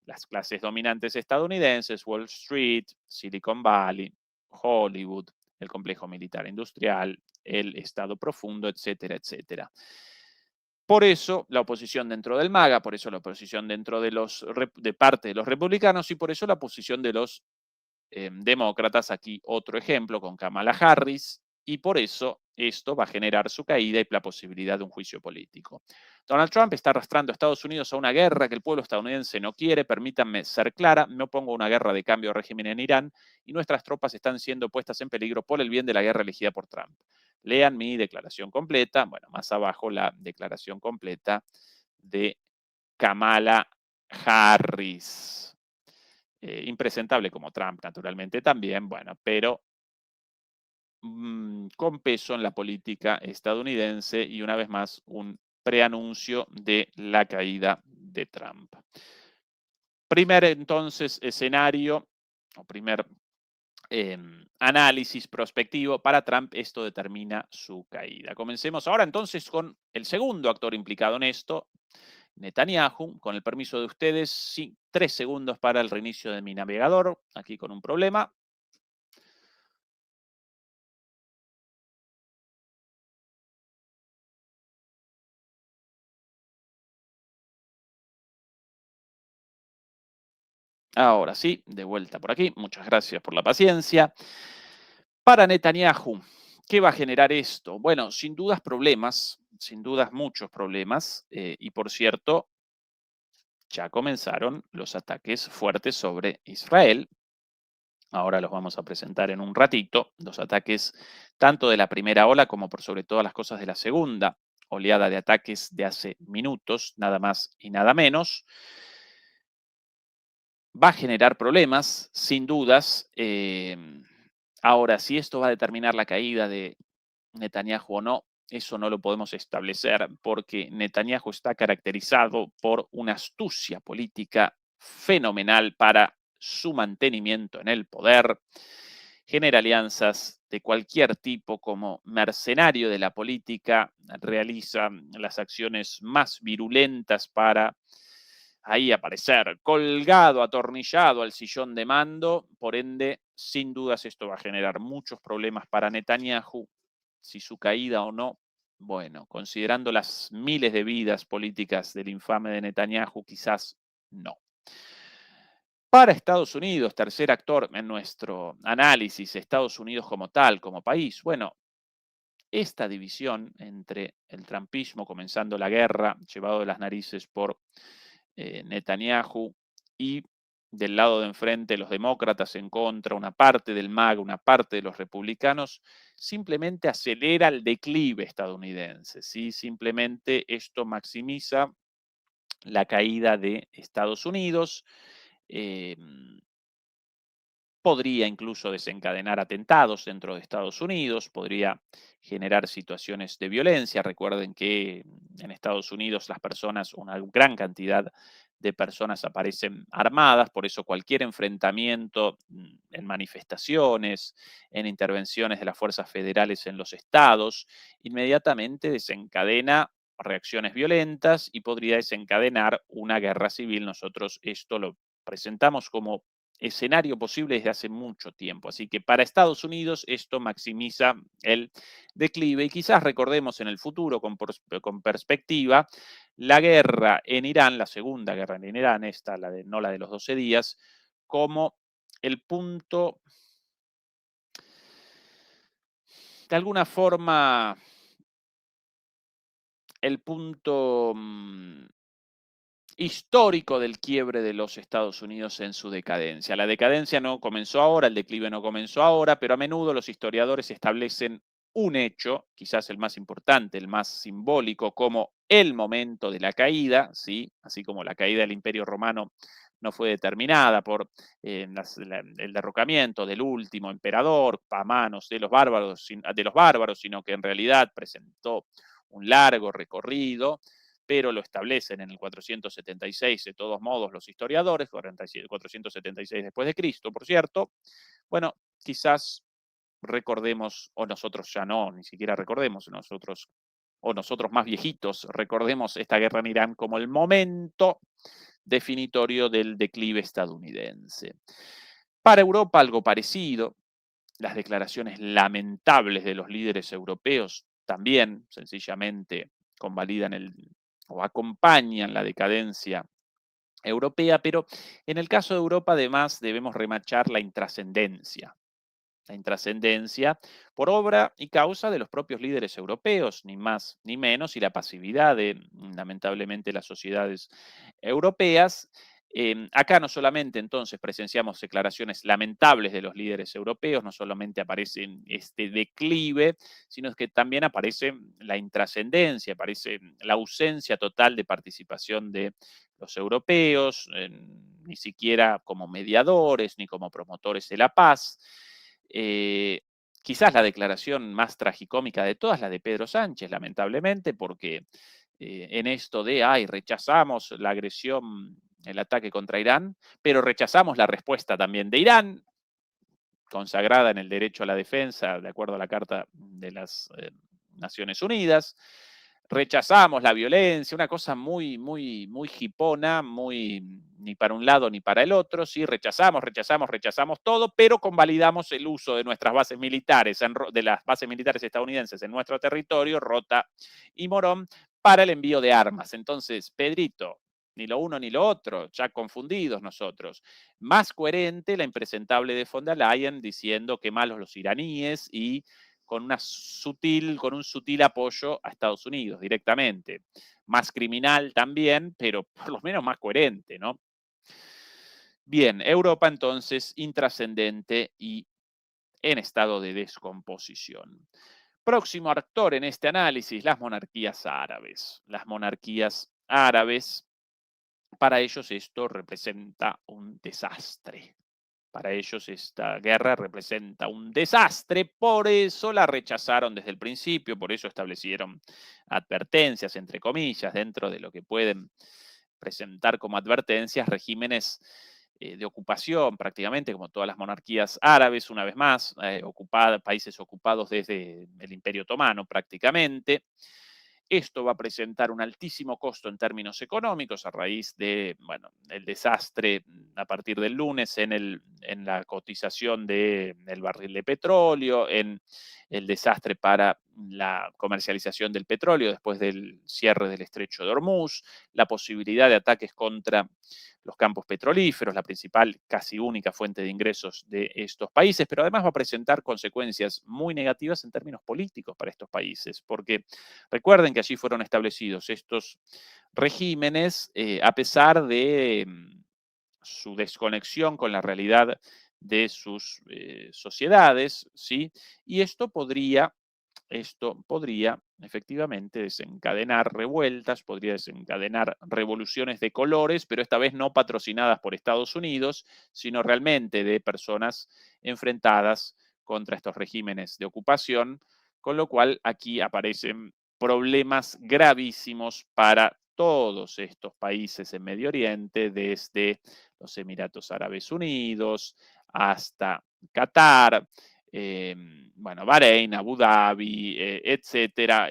las clases dominantes estadounidenses, Wall Street, Silicon Valley, Hollywood, el complejo militar industrial, el Estado profundo, etcétera, etcétera. Por eso la oposición dentro del MAGA, por eso la oposición dentro de parte de los republicanos y por eso la posición de los demócratas. Aquí otro ejemplo con Kamala Harris, y por eso esto va a generar su caída y la posibilidad de un juicio político. Donald Trump está arrastrando a Estados Unidos a una guerra que el pueblo estadounidense no quiere. Permítanme ser clara, me opongo a una guerra de cambio de régimen en Irán y nuestras tropas están siendo puestas en peligro por el bien de la guerra elegida por Trump. Lean mi declaración completa, más abajo la declaración completa de Kamala Harris. Impresentable como Trump, naturalmente también, pero con peso en la política estadounidense y una vez más un preanuncio de la caída de Trump. Primer entonces escenario, o primer análisis prospectivo para Trump, esto determina su caída. Comencemos ahora entonces con el segundo actor implicado en esto, Netanyahu. Con el permiso de ustedes, 3 segundos para el reinicio de mi navegador, aquí con un problema. Ahora sí, de vuelta por aquí. Muchas gracias por la paciencia. Para Netanyahu, ¿qué va a generar esto? Bueno, sin dudas problemas, sin dudas muchos problemas. Y por cierto, ya comenzaron los ataques fuertes sobre Israel. Ahora los vamos a presentar en un ratito. Los ataques tanto de la primera ola como por sobre todas las cosas de la segunda oleada de ataques de hace minutos, nada más y nada menos. Va a generar problemas, sin dudas. Ahora, si esto va a determinar la caída de Netanyahu o no, eso no lo podemos establecer porque Netanyahu está caracterizado por una astucia política fenomenal para su mantenimiento en el poder. Genera alianzas de cualquier tipo como mercenario de la política, realiza las acciones más virulentas para ahí aparecer, colgado, atornillado al sillón de mando. Por ende, sin dudas esto va a generar muchos problemas para Netanyahu. Si su caída o no Bueno, considerando las miles de vidas políticas del infame de Netanyahu, quizás no. Para Estados Unidos, tercer actor en nuestro análisis, Estados Unidos como tal, como país, bueno, esta división entre el trumpismo, comenzando la guerra, llevado de las narices por Netanyahu, y del lado de enfrente los demócratas en contra, una parte del MAG, una parte de los republicanos, simplemente acelera el declive estadounidense, ¿sí? Simplemente esto maximiza la caída de Estados Unidos. Podría incluso desencadenar atentados dentro de Estados Unidos, podría generar situaciones de violencia. Recuerden que en Estados Unidos las personas, una gran cantidad de personas aparecen armadas, por eso cualquier enfrentamiento en manifestaciones, en intervenciones de las fuerzas federales en los estados, inmediatamente desencadena reacciones violentas y podría desencadenar una guerra civil. Nosotros esto lo presentamos como escenario posible desde hace mucho tiempo. Así que para Estados Unidos esto maximiza el declive y quizás recordemos en el futuro con perspectiva la guerra en Irán, la segunda guerra en Irán, esta, no la de los 12 días, como el punto, de alguna forma, el punto histórico del quiebre de los Estados Unidos en su decadencia. La decadencia no comenzó ahora, el declive no comenzó ahora, pero a menudo los historiadores establecen un hecho, quizás el más importante, el más simbólico, como el momento de la caída, ¿sí? Así como la caída del Imperio Romano no fue determinada por el derrocamiento del último emperador a manos de los bárbaros, sino que en realidad presentó un largo recorrido, pero lo establecen en el 476, de todos modos, los historiadores, 476 después de Cristo, por cierto. Bueno, quizás recordemos, o nosotros ya no, ni siquiera recordemos, nosotros más viejitos, recordemos esta guerra en Irán como el momento definitorio del declive estadounidense. Para Europa algo parecido, las declaraciones lamentables de los líderes europeos también sencillamente convalidan o acompañan la decadencia europea, pero en el caso de Europa además debemos remachar la intrascendencia por obra y causa de los propios líderes europeos, ni más ni menos, y la pasividad de, lamentablemente, las sociedades europeas. Acá no solamente entonces presenciamos declaraciones lamentables de los líderes europeos, no solamente aparece este declive, sino que también aparece la intrascendencia, aparece la ausencia total de participación de los europeos, ni siquiera como mediadores ni como promotores de la paz. Quizás la declaración más tragicómica de todas, la de Pedro Sánchez, lamentablemente, porque en esto de, rechazamos la agresión, el ataque contra Irán, pero rechazamos la respuesta también de Irán, consagrada en el derecho a la defensa, de acuerdo a la Carta de las Naciones Unidas. Rechazamos la violencia, una cosa muy, muy, muy hipona, muy ni para un lado ni para el otro, sí, rechazamos todo, pero convalidamos el uso de nuestras bases militares, de las bases militares estadounidenses en nuestro territorio, Rota y Morón, para el envío de armas. Entonces, Pedrito, ni lo uno ni lo otro, ya confundidos nosotros. Más coherente la impresentable de von der Leyen diciendo que malos los iraníes y con un sutil apoyo a Estados Unidos directamente. Más criminal también, pero por lo menos más coherente, ¿no? Bien, Europa entonces intrascendente y en estado de descomposición. Próximo actor en este análisis, las monarquías árabes. Las monarquías árabes, para ellos esto representa un desastre. Para ellos esta guerra representa un desastre, por eso la rechazaron desde el principio, por eso establecieron advertencias, entre comillas, dentro de lo que pueden presentar como advertencias, regímenes de ocupación prácticamente, como todas las monarquías árabes, una vez más, países ocupados desde el Imperio Otomano prácticamente. Esto va a presentar un altísimo costo en términos económicos a raíz de, el desastre a partir del lunes en la cotización del barril de petróleo, en el desastre para la comercialización del petróleo después del cierre del estrecho de Hormuz, la posibilidad de ataques contra los campos petrolíferos, la principal, casi única fuente de ingresos de estos países, pero además va a presentar consecuencias muy negativas en términos políticos para estos países, porque recuerden que allí fueron establecidos estos regímenes a pesar de su desconexión con la realidad de sus sociedades, ¿sí? Y esto podría efectivamente desencadenar revueltas, podría desencadenar revoluciones de colores, pero esta vez no patrocinadas por Estados Unidos, sino realmente de personas enfrentadas contra estos regímenes de ocupación, con lo cual aquí aparecen problemas gravísimos para todos estos países en Medio Oriente, desde los Emiratos Árabes Unidos hasta Qatar, bueno, Bahrein, Abu Dhabi, etcétera,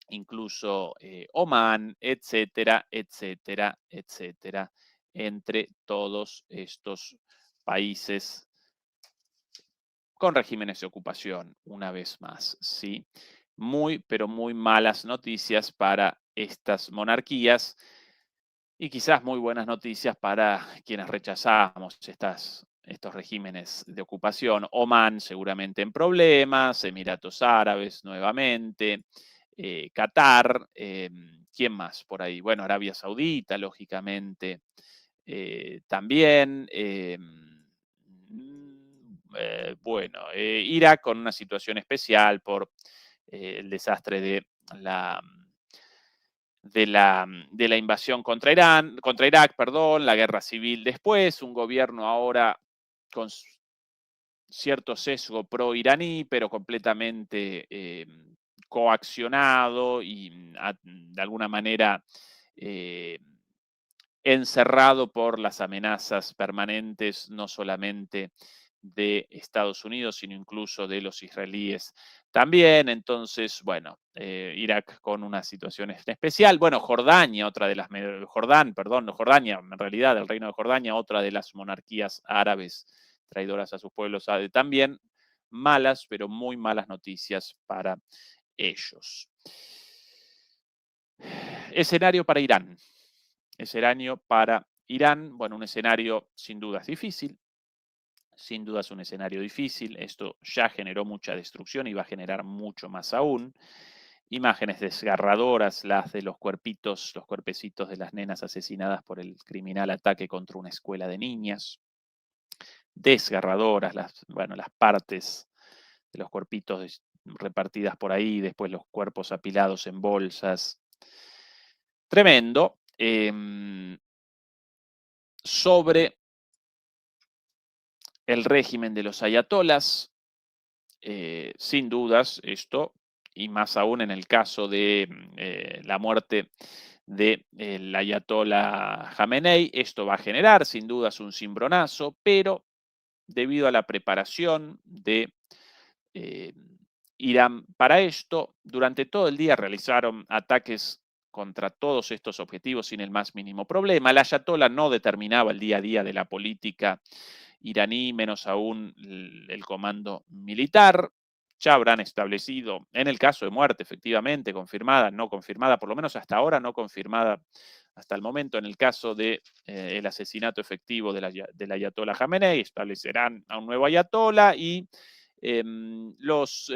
incluso Omán, etcétera, etcétera, etcétera, entre todos estos países con regímenes de ocupación, una vez más, ¿sí? Muy, pero muy malas noticias para estas monarquías y quizás muy buenas noticias para quienes rechazamos estos regímenes de ocupación. Omán seguramente en problemas, Emiratos Árabes nuevamente, Qatar, ¿quién más por ahí? Bueno, Arabia Saudita, lógicamente, también. Bueno, Irak con una situación especial por el desastre la, de la invasión contra Irak, perdón, la guerra civil después, un gobierno ahora con cierto sesgo pro-iraní, pero completamente coaccionado y de alguna manera encerrado por las amenazas permanentes, no solamente de Estados Unidos, sino incluso de los israelíes también. Entonces, bueno, Irak con una situación especial. Bueno, Jordania, otra de las, Jordania, en realidad, el reino de Jordania, otra de las monarquías árabes traidoras a sus pueblos, también malas, pero muy malas noticias para ellos. Escenario para Irán. Escenario para Irán, bueno, un escenario sin dudas difícil, sin duda es un escenario difícil, esto ya generó mucha destrucción y va a generar mucho más aún. Imágenes desgarradoras, las de los cuerpitos, los cuerpecitos de las nenas asesinadas por el criminal ataque contra una escuela de niñas. Desgarradoras, bueno, las partes de los cuerpitos repartidas por ahí, después los cuerpos apilados en bolsas. Tremendo. Sobre el régimen de los ayatolas, sin dudas esto, y más aún en el caso de la muerte del ayatolá Jamenei, esto va a generar sin dudas un cimbronazo, pero debido a la preparación de Irán para esto, durante todo el día realizaron ataques contra todos estos objetivos sin el más mínimo problema. El ayatolá no determinaba el día a día de la política iraní, menos aún el comando militar. Ya habrán establecido, en el caso de muerte, efectivamente, confirmada, no confirmada, por lo menos hasta ahora no confirmada hasta el momento, en el caso de el asesinato efectivo del ayatolá Jamenei, establecerán a un nuevo ayatolá y los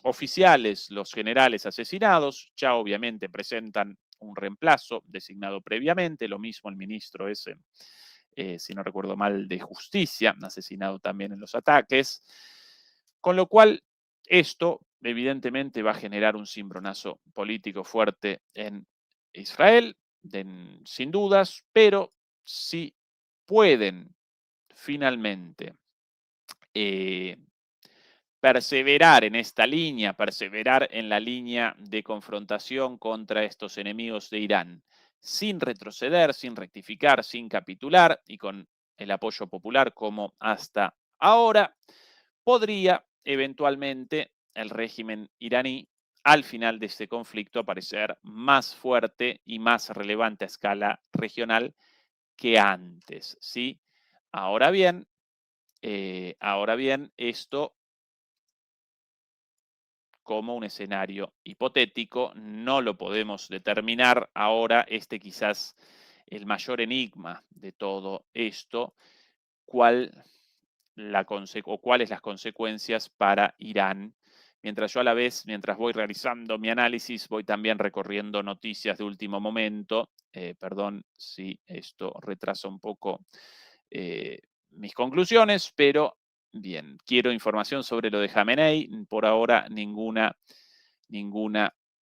oficiales, los generales asesinados, ya obviamente presentan un reemplazo designado previamente, lo mismo el ministro ese, si no recuerdo mal, de Justicia, asesinado también en los ataques, con lo cual esto evidentemente va a generar un cimbronazo político fuerte en Israel, sin dudas, pero si pueden finalmente perseverar en esta línea, perseverar en la línea de confrontación contra estos enemigos de Irán, sin retroceder, sin rectificar, sin capitular y con el apoyo popular como hasta ahora, podría eventualmente el régimen iraní al final de este conflicto aparecer más fuerte y más relevante a escala regional que antes, ¿sí? Ahora bien, esto como un escenario hipotético. No lo podemos determinar ahora. Quizás el mayor enigma de todo esto, cuáles las consecuencias para Irán. Mientras yo a la vez, mientras voy realizando mi análisis, voy también recorriendo noticias de último momento. Perdón si esto retrasa un poco mis conclusiones, pero bien, quiero información sobre lo de Jamenei. Por ahora ninguna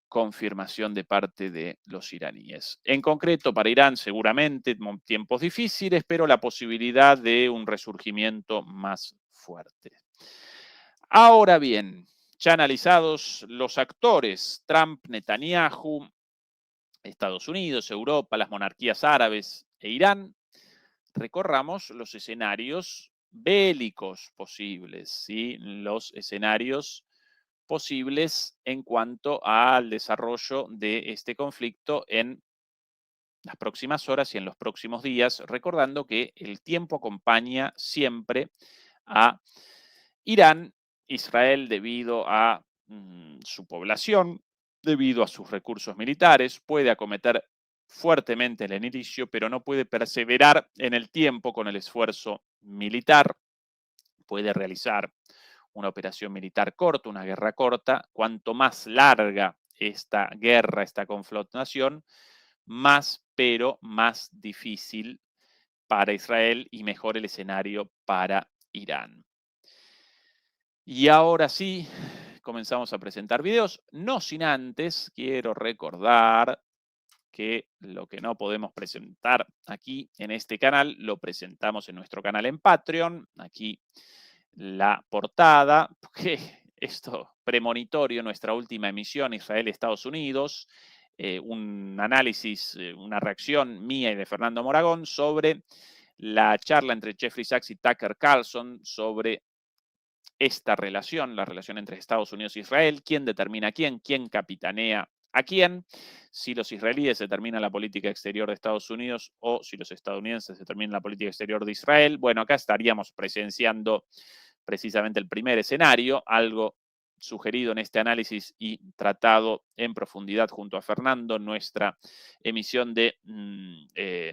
confirmación de parte de los iraníes. En concreto, para Irán seguramente tiempos difíciles, pero la posibilidad de un resurgimiento más fuerte. Ahora bien, ya analizados los actores, Trump, Netanyahu, Estados Unidos, Europa, las monarquías árabes e Irán, recorramos los escenarios bélicos posibles, ¿sí? Los escenarios posibles en cuanto al desarrollo de este conflicto en las próximas horas y en los próximos días, recordando que el tiempo acompaña siempre a Irán, Israel, debido a su población, debido a sus recursos militares, puede acometer fuertemente el inicio, pero no puede perseverar en el tiempo con el esfuerzo militar, puede realizar una operación militar corta, una guerra corta. Cuanto más larga esta guerra, esta confrontación, más, pero más difícil para Israel y mejor el escenario para Irán. Y ahora sí, comenzamos a presentar videos, no sin antes, quiero recordar que lo que no podemos presentar aquí en este canal, lo presentamos en nuestro canal en Patreon. Aquí la portada, porque esto premonitorio, nuestra última emisión, Israel-Estados Unidos, un análisis, una reacción mía y de Fernando Moragón sobre la charla entre Jeffrey Sachs y Tucker Carlson sobre esta relación, la relación entre Estados Unidos e Israel, quién determina a quién capitanea a quién, si los israelíes determinan la política exterior de Estados Unidos o si los estadounidenses determinan la política exterior de Israel. Bueno, acá estaríamos presenciando precisamente el primer escenario, algo sugerido en este análisis y tratado en profundidad junto a Fernando en nuestra emisión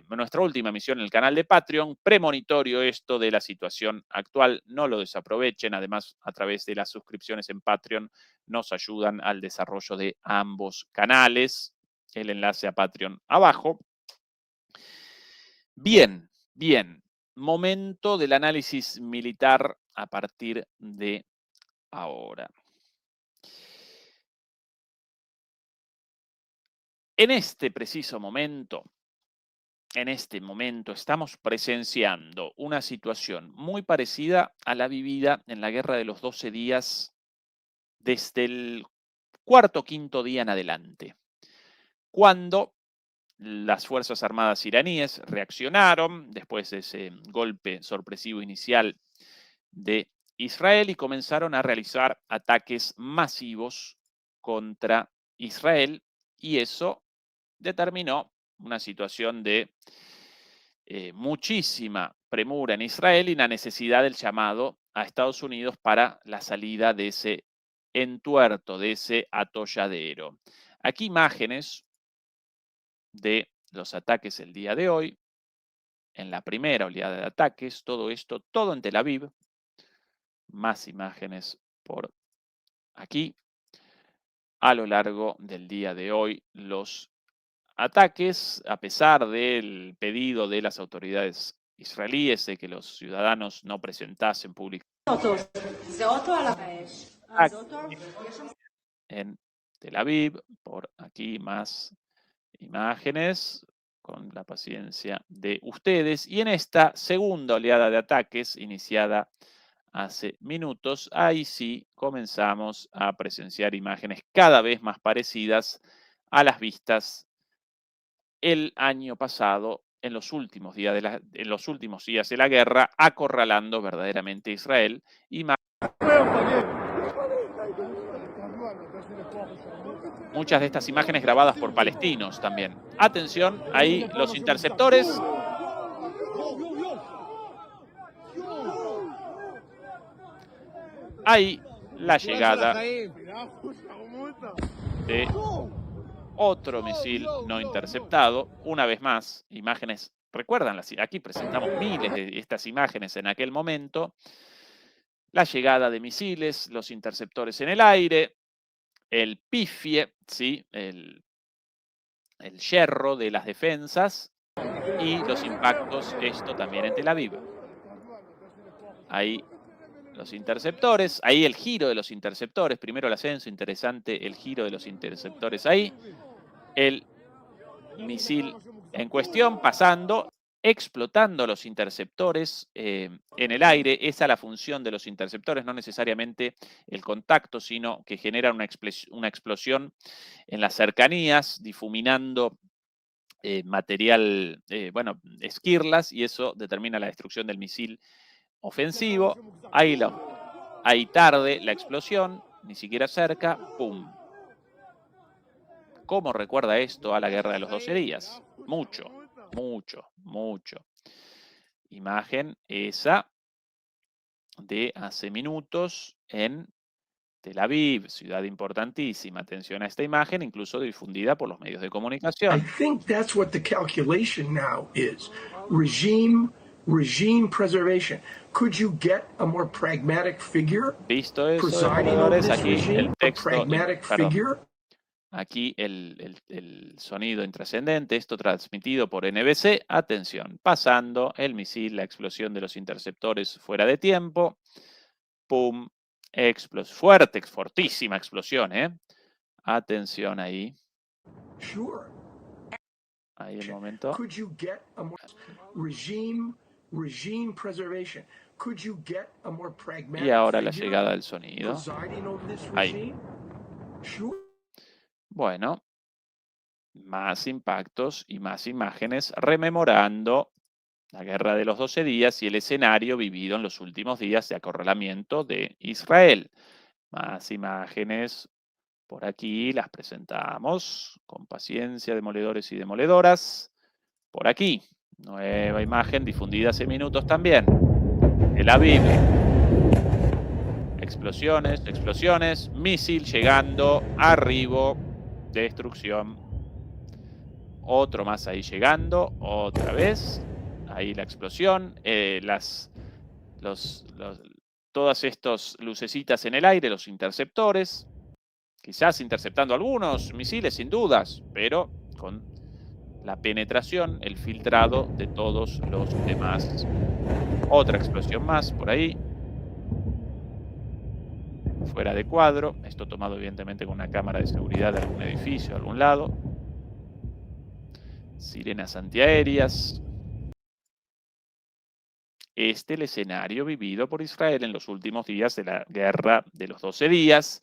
nuestra última emisión en el canal de Patreon. Premonitorio esto de la situación actual, no lo desaprovechen. Además, a través de las suscripciones en Patreon nos ayudan al desarrollo de ambos canales. El enlace a Patreon abajo. Bien. Momento del análisis militar a partir de ahora. En este preciso momento, estamos presenciando una situación muy parecida a la vivida en la Guerra de los 12 días desde el cuarto o quinto día en adelante, cuando las Fuerzas Armadas iraníes reaccionaron después de ese golpe sorpresivo inicial de Israel y comenzaron a realizar ataques masivos contra Israel, y eso determinó una situación de muchísima premura en Israel y la necesidad del llamado a Estados Unidos para la salida de ese entuerto, de ese atolladero. Aquí imágenes de los ataques el día de hoy, en la primera oleada de ataques, todo esto, todo en Tel Aviv. Más imágenes por aquí. A lo largo del día de hoy, los ataques, a pesar del pedido de las autoridades israelíes de que los ciudadanos no presentasen públicamente en Tel Aviv. Por aquí más imágenes con la paciencia de ustedes. Y en esta segunda oleada de ataques iniciada hace minutos, ahí sí comenzamos a presenciar imágenes cada vez más parecidas a las vistas el año pasado, en los últimos días de la guerra, acorralando verdaderamente a Israel. Y muchas de estas imágenes grabadas por palestinos también. Atención, ahí los interceptores. Ahí la llegada de otro misil no interceptado. Una vez más, imágenes, recuerdan, aquí presentamos miles de estas imágenes en aquel momento. La llegada de misiles, los interceptores en el aire, el pifie, ¿sí? el yerro de las defensas y los impactos, esto también en Tel Aviv. Ahí los interceptores, ahí el giro de los interceptores, primero el ascenso, interesante el giro de los interceptores ahí, el misil en cuestión pasando, explotando los interceptores en el aire. Esa es la función de los interceptores, no necesariamente el contacto, sino que generan una explosión en las cercanías, difuminando material, esquirlas, y eso determina la destrucción del misil ofensivo. Ahí tarde la explosión, ni siquiera cerca, ¡pum! ¿Cómo recuerda esto a la Guerra de los 12 días? Mucho, mucho, mucho. Imagen esa de hace minutos en Tel Aviv, ciudad importantísima. Atención a esta imagen, incluso difundida por los medios de comunicación. I think that's what the calculation now is. Regime preservation. Could you get a more pragmatic figure? Visto eso, Presiding over this aquí regime, el texto, a pragmatic figure? Aquí el sonido intrascendente, esto transmitido por NBC. Atención, pasando el misil, la explosión de los interceptores fuera de tiempo. ¡Pum! Fortísima explosión, ¿eh? Atención ahí. Sure. Ahí el momento. Could you get a more regime preservation? Could you get a more pragmatic Y ahora la figure llegada del sonido. presiding over this Ahí. regime? Sure. Bueno, más impactos y más imágenes rememorando la Guerra de los 12 días y el escenario vivido en los últimos días de acorralamiento de Israel. Más imágenes por aquí, las presentamos con paciencia, demoledores y demoledoras. Por aquí, nueva imagen difundida hace minutos también. Tel Aviv. Explosiones, misil llegando, arribo, destrucción. Otro más ahí llegando, otra vez. Ahí la explosión, todas estas lucecitas en el aire, los interceptores, quizás interceptando algunos misiles sin dudas, pero con la penetración, el filtrado de todos los demás. Otra explosión más por ahí, fuera de cuadro, esto tomado evidentemente con una cámara de seguridad de algún edificio, de algún lado. Sirenas antiaéreas. El escenario vivido por Israel en los últimos días de la Guerra de los 12 días,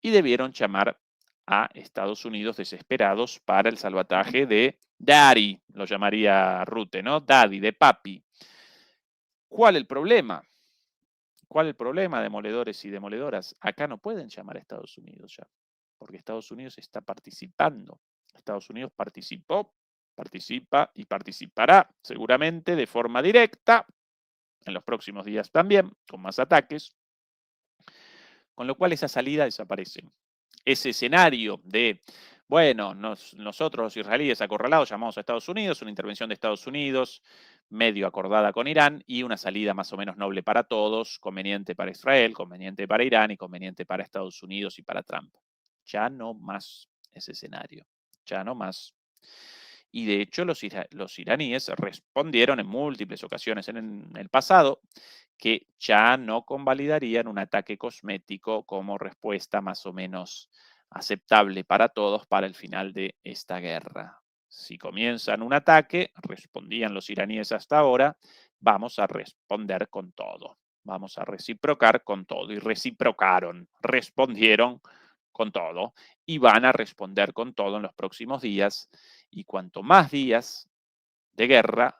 y debieron llamar a Estados Unidos desesperados para el salvataje de Daddy, lo llamaría Rutte, ¿no? Daddy, de papi. ¿Cuál el problema? ¿Cuál el problema, demoledores y demoledoras? Acá no pueden llamar a Estados Unidos ya, porque Estados Unidos está participando. Estados Unidos participó, participa y participará seguramente de forma directa en los próximos días también, con más ataques, con lo cual esa salida desaparece. Ese escenario de, bueno, nosotros los israelíes acorralados llamamos a Estados Unidos, una intervención de Estados Unidos, medio acordada con Irán, y una salida más o menos noble para todos, conveniente para Israel, conveniente para Irán y conveniente para Estados Unidos y para Trump. Ya no más ese escenario, ya no más. Y de hecho los iraníes respondieron en múltiples ocasiones en el pasado que ya no convalidarían un ataque cosmético como respuesta más o menos aceptable para todos para el final de esta guerra. Si comienzan un ataque, respondían los iraníes hasta ahora, vamos a responder con todo, vamos a reciprocar con todo. Y reciprocaron, respondieron con todo y van a responder con todo en los próximos días. Y cuanto más días de guerra,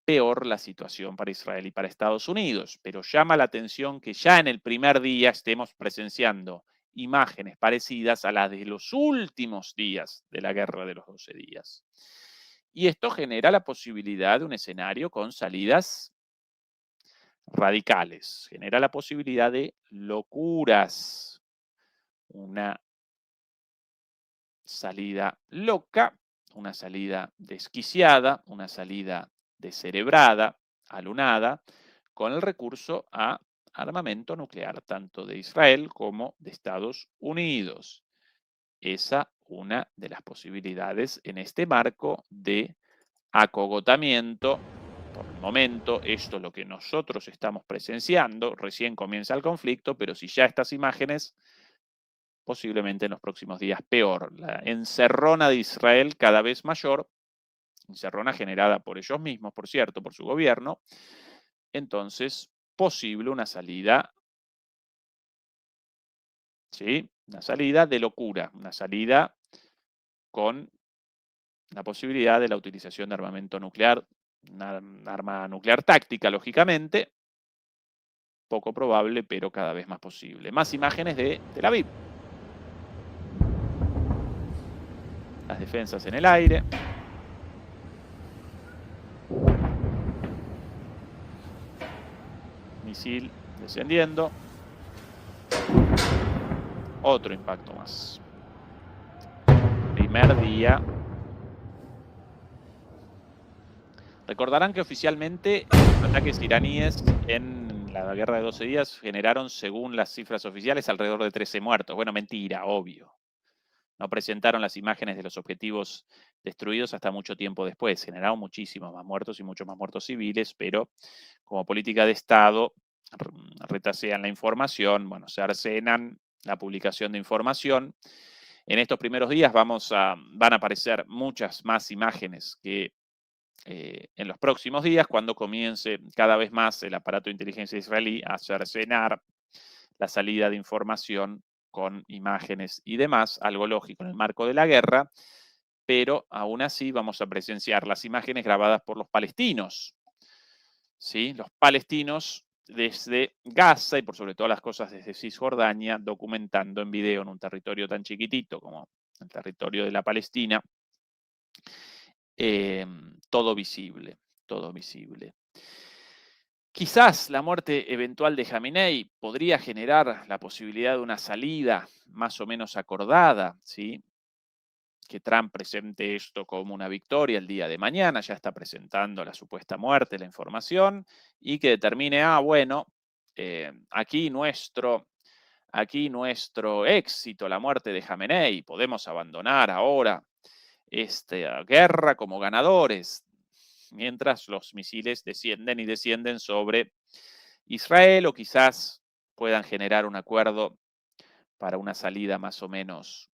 peor la situación para Israel y para Estados Unidos. Pero llama la atención que ya en el primer día estemos presenciando imágenes parecidas a las de los últimos días de la Guerra de los 12 días. Y esto genera la posibilidad de un escenario con salidas radicales. Genera la posibilidad de locuras. Una salida loca, una salida desquiciada, una salida descerebrada, alunada, con el recurso a armamento nuclear, tanto de Israel como de Estados Unidos. Esa una de las posibilidades en este marco de acogotamiento. Por el momento, esto es lo que nosotros estamos presenciando. Recién comienza el conflicto, pero si ya estas imágenes, posiblemente en los próximos días peor. La encerrona de Israel cada vez mayor, encerrona generada por ellos mismos, por cierto, por su gobierno. Entonces, posible una salida, ¿sí? Una salida de locura, una salida con la posibilidad de la utilización de armamento nuclear, una arma nuclear táctica, lógicamente, poco probable, pero cada vez más posible. Más imágenes de Tel Aviv. Las defensas en el aire. Misil descendiendo. Otro impacto más. Primer día. Recordarán que oficialmente los ataques iraníes en la guerra de 12 días generaron, según las cifras oficiales, alrededor de 13 muertos. Bueno, mentira, obvio. No presentaron las imágenes de los objetivos destruidos hasta mucho tiempo después. Generaron muchísimos más muertos y muchos más muertos civiles, pero como política de Estado retasean la información, bueno, se arcenan la publicación de información. En estos primeros días van a aparecer muchas más imágenes que en los próximos días, cuando comience cada vez más el aparato de inteligencia israelí a cercenar la salida de información con imágenes y demás, algo lógico en el marco de la guerra, pero aún así vamos a presenciar las imágenes grabadas por los palestinos, ¿sí? Los palestinos desde Gaza y por sobre todas las cosas desde Cisjordania, documentando en video en un territorio tan chiquitito como el territorio de la Palestina, todo visible, todo visible. Quizás la muerte eventual de Jamenei podría generar la posibilidad de una salida más o menos acordada, ¿sí? Que Trump presente esto como una victoria el día de mañana, ya está presentando la supuesta muerte, la información, y que determine, bueno, aquí nuestro éxito, la muerte de Jamenei, podemos abandonar ahora esta guerra como ganadores, mientras los misiles descienden y descienden sobre Israel, o quizás puedan generar un acuerdo para una salida más o menos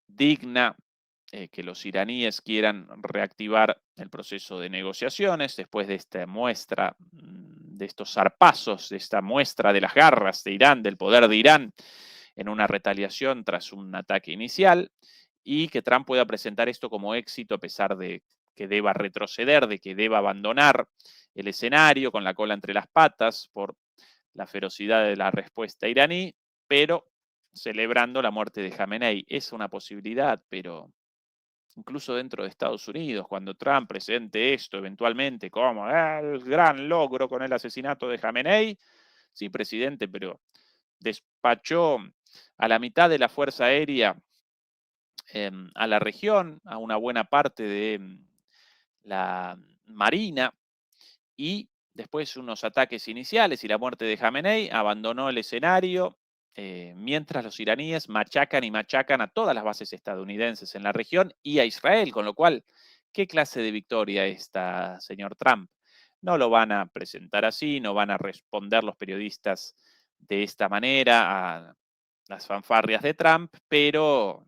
digna, que los iraníes quieran reactivar el proceso de negociaciones después de esta muestra, de estos zarpazos, de esta muestra de las garras de Irán, del poder de Irán en una retaliación tras un ataque inicial, y que Trump pueda presentar esto como éxito a pesar de que deba retroceder, de que deba abandonar el escenario con la cola entre las patas por la ferocidad de la respuesta iraní, pero celebrando la muerte de Jamenei. Es una posibilidad, pero incluso dentro de Estados Unidos, cuando Trump presente esto eventualmente como el gran logro con el asesinato de Jamenei, sí, presidente, pero despachó a la mitad de la Fuerza Aérea a la región, a una buena parte de la Marina, y después unos ataques iniciales y la muerte de Jamenei abandonó el escenario, mientras los iraníes machacan y machacan a todas las bases estadounidenses en la región y a Israel, con lo cual, ¿qué clase de victoria esta, señor Trump? No lo van a presentar así, no van a responder los periodistas de esta manera a las fanfarrias de Trump, pero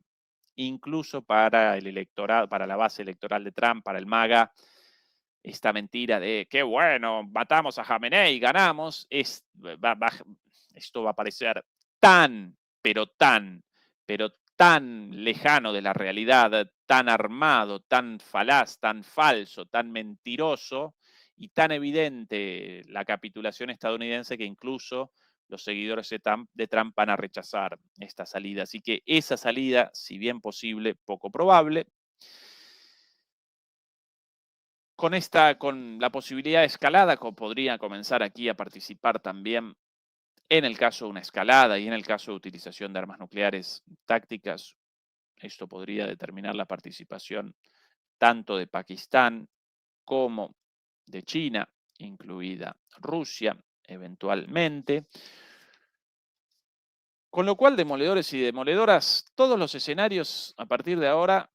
incluso para el electorado, para la base electoral de Trump, para el MAGA, esta mentira de qué bueno, matamos a Jamenei, ganamos, esto va a parecer tan, pero tan lejano de la realidad, tan armado, tan falaz, tan falso, tan mentiroso y tan evidente la capitulación estadounidense que incluso los seguidores de Trump van a rechazar esta salida. Así que esa salida, si bien posible, poco probable. con la posibilidad de escalada, podría comenzar aquí a participar también en el caso de una escalada y en el caso de utilización de armas nucleares tácticas. Esto podría determinar la participación tanto de Pakistán como de China, incluida Rusia, eventualmente. Con lo cual, demoledores y demoledoras, todos los escenarios a partir de ahora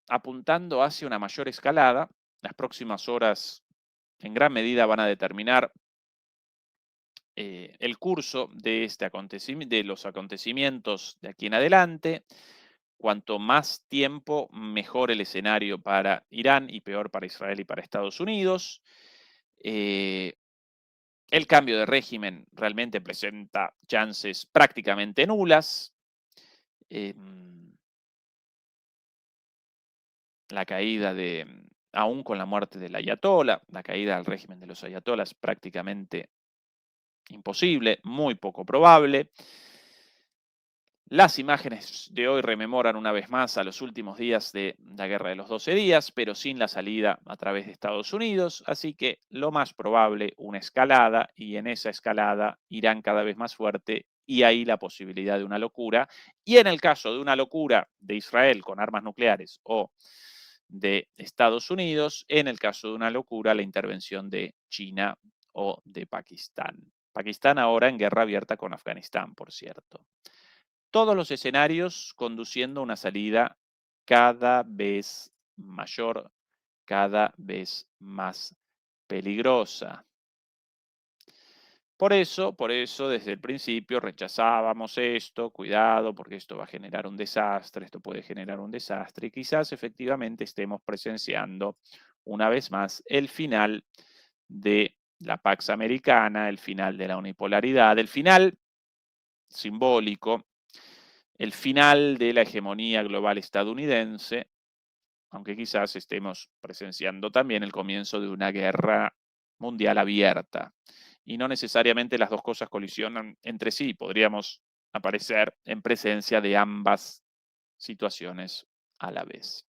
apuntando hacia una mayor escalada. Las próximas horas en gran medida van a determinar el curso de, de los acontecimientos de aquí en adelante. Cuanto más tiempo, mejor el escenario para Irán y peor para Israel y para Estados Unidos. El cambio de régimen realmente presenta chances prácticamente nulas. La caída aún con la muerte del ayatolá, la caída del régimen de los ayatolás prácticamente imposible, muy poco probable. Las imágenes de hoy rememoran una vez más a los últimos días de la Guerra de los 12 días, pero sin la salida a través de Estados Unidos, así que lo más probable, una escalada, y en esa escalada Irán cada vez más fuerte, y ahí la posibilidad de una locura. Y en el caso de una locura de Israel con armas nucleares o de Estados Unidos, en el caso de una locura, la intervención de China o de Pakistán. Pakistán ahora en guerra abierta con Afganistán, por cierto. Todos los escenarios conduciendo a una salida cada vez mayor, cada vez más peligrosa. Por eso, desde el principio rechazábamos esto, cuidado, porque esto va a generar un desastre, esto puede generar un desastre, y quizás efectivamente estemos presenciando una vez más el final de la Pax Americana, el final de la unipolaridad, el final simbólico, el final de la hegemonía global estadounidense, aunque quizás estemos presenciando también el comienzo de una guerra mundial abierta. Y no necesariamente las dos cosas colisionan entre sí, podríamos aparecer en presencia de ambas situaciones a la vez.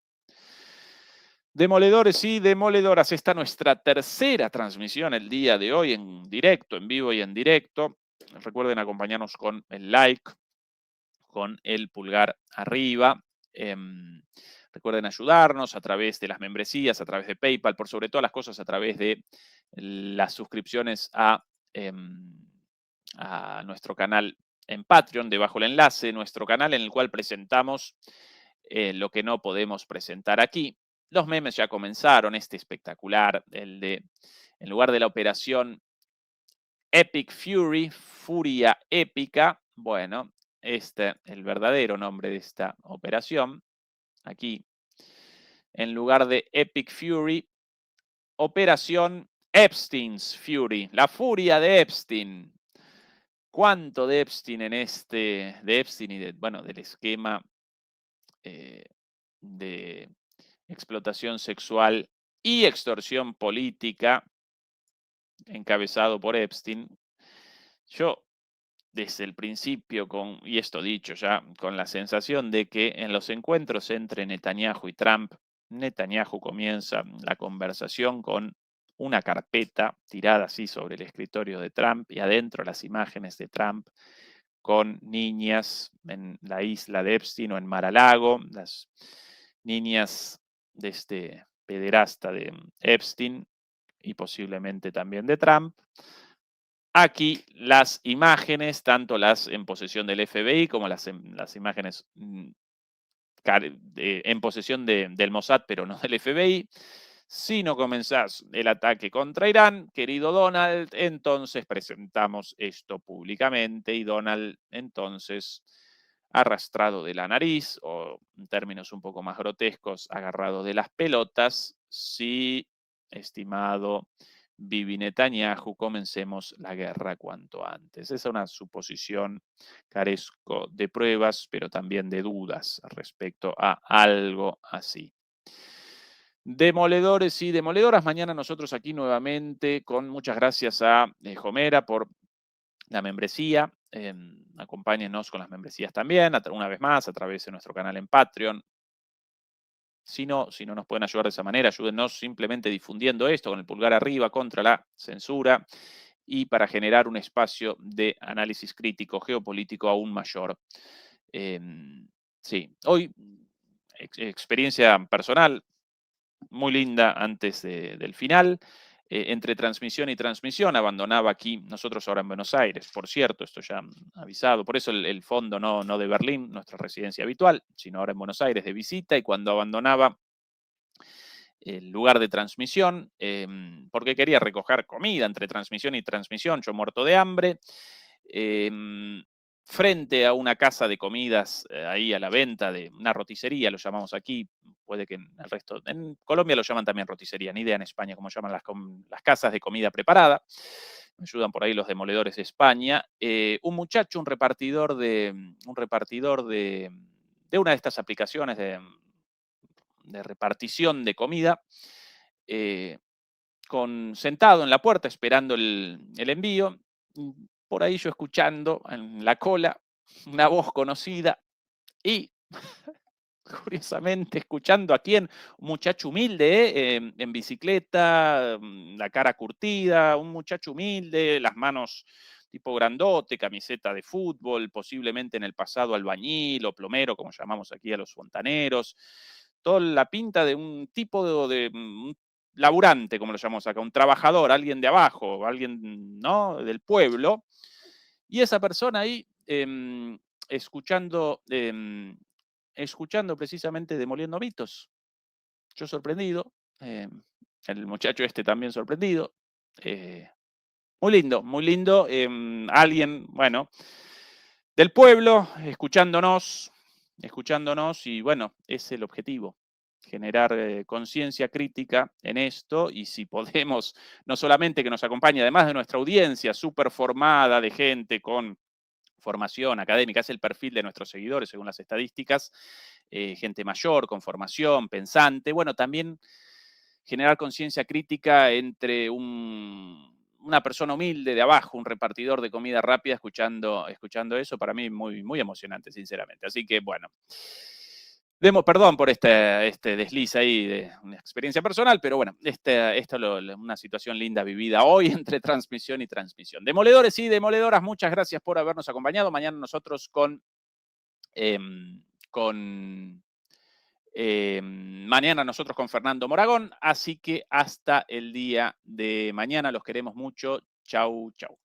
Demoledores y demoledoras, esta es nuestra tercera transmisión el día de hoy en directo, en vivo y en directo. Recuerden acompañarnos con el like, con el pulgar arriba. Recuerden ayudarnos a través de las membresías, a través de PayPal, por sobre todas las cosas a través de las suscripciones a nuestro canal en Patreon, debajo el enlace, nuestro canal en el cual presentamos lo que no podemos presentar aquí. Los memes ya comenzaron, este espectacular, el de, en lugar de la operación Epic Fury, Furia Épica, bueno, el verdadero nombre de esta operación, aquí, en lugar de Epic Fury, Operación Epstein's Fury, la furia de Epstein. ¿Cuánto de Epstein en de Epstein y del esquema de explotación sexual y extorsión política encabezado por Epstein? Yo, desde el principio, y esto dicho ya, con la sensación de que en los encuentros entre Netanyahu y Trump, Netanyahu comienza la conversación con una carpeta tirada así sobre el escritorio de Trump y adentro las imágenes de Trump con niñas en la isla de Epstein o en Mar-a-Lago, las niñas de este pederasta de Epstein y posiblemente también de Trump. Aquí las imágenes, tanto las en posesión del FBI como las imágenes en posesión del Mossad, pero no del FBI. Si no comenzás el ataque contra Irán, querido Donald, entonces presentamos esto públicamente y Donald entonces arrastrado de la nariz, o en términos un poco más grotescos, agarrado de las pelotas. Sí, estimado Bibi Netanyahu, comencemos la guerra cuanto antes. Esa es una suposición, carezco de pruebas, pero también de dudas respecto a algo así. Demoledores y demoledoras, mañana nosotros aquí nuevamente, con muchas gracias a Homera por la membresía. Acompáñenos con las membresías también, una vez más, a través de nuestro canal en Patreon. Si no nos pueden ayudar de esa manera, ayúdennos simplemente difundiendo esto con el pulgar arriba contra la censura y para generar un espacio de análisis crítico geopolítico aún mayor. Sí, hoy experiencia personal muy linda antes del final. Entre transmisión y transmisión, abandonaba aquí, nosotros ahora en Buenos Aires, por cierto, esto ya avisado, por eso el fondo no de Berlín, nuestra residencia habitual, sino ahora en Buenos Aires de visita, y cuando abandonaba el lugar de transmisión, porque quería recoger comida entre transmisión y transmisión, yo muerto de hambre, frente a una casa de comidas ahí a la venta, de una roticería, lo llamamos aquí, puede que en el resto, en Colombia lo llaman también roticería, ni idea en España cómo llaman las casas de comida preparada, me ayudan por ahí los demoledores de España, un muchacho, un repartidor de una de estas aplicaciones de repartición de comida, sentado en la puerta esperando el envío, por ahí yo escuchando en la cola una voz conocida y curiosamente escuchando a quién, un muchacho humilde, en bicicleta, la cara curtida, un muchacho humilde, las manos tipo grandote, camiseta de fútbol, posiblemente en el pasado albañil o plomero, como llamamos aquí a los fontaneros, toda la pinta de un tipo de un laburante, como lo llamamos acá, un trabajador, alguien de abajo, alguien, ¿no?, del pueblo, y esa persona ahí escuchando precisamente Demoliendo Mitos. Yo sorprendido, el muchacho este también sorprendido. Muy lindo. Alguien, bueno, del pueblo, escuchándonos y bueno, es el objetivo. Generar conciencia crítica en esto y si podemos, no solamente que nos acompañe, además de nuestra audiencia súper formada de gente con formación académica, es el perfil de nuestros seguidores según las estadísticas, gente mayor, con formación, pensante, bueno, también generar conciencia crítica entre una persona humilde de abajo, un repartidor de comida rápida, escuchando eso, para mí muy, muy emocionante, sinceramente. Así que, bueno, perdón por este desliz ahí de una experiencia personal, pero bueno, esto es una situación linda vivida hoy entre transmisión y transmisión. Demoledores y demoledoras, muchas gracias por habernos acompañado. Mañana nosotros mañana nosotros con Fernando Moragón, así que hasta el día de mañana, los queremos mucho. Chau, chau.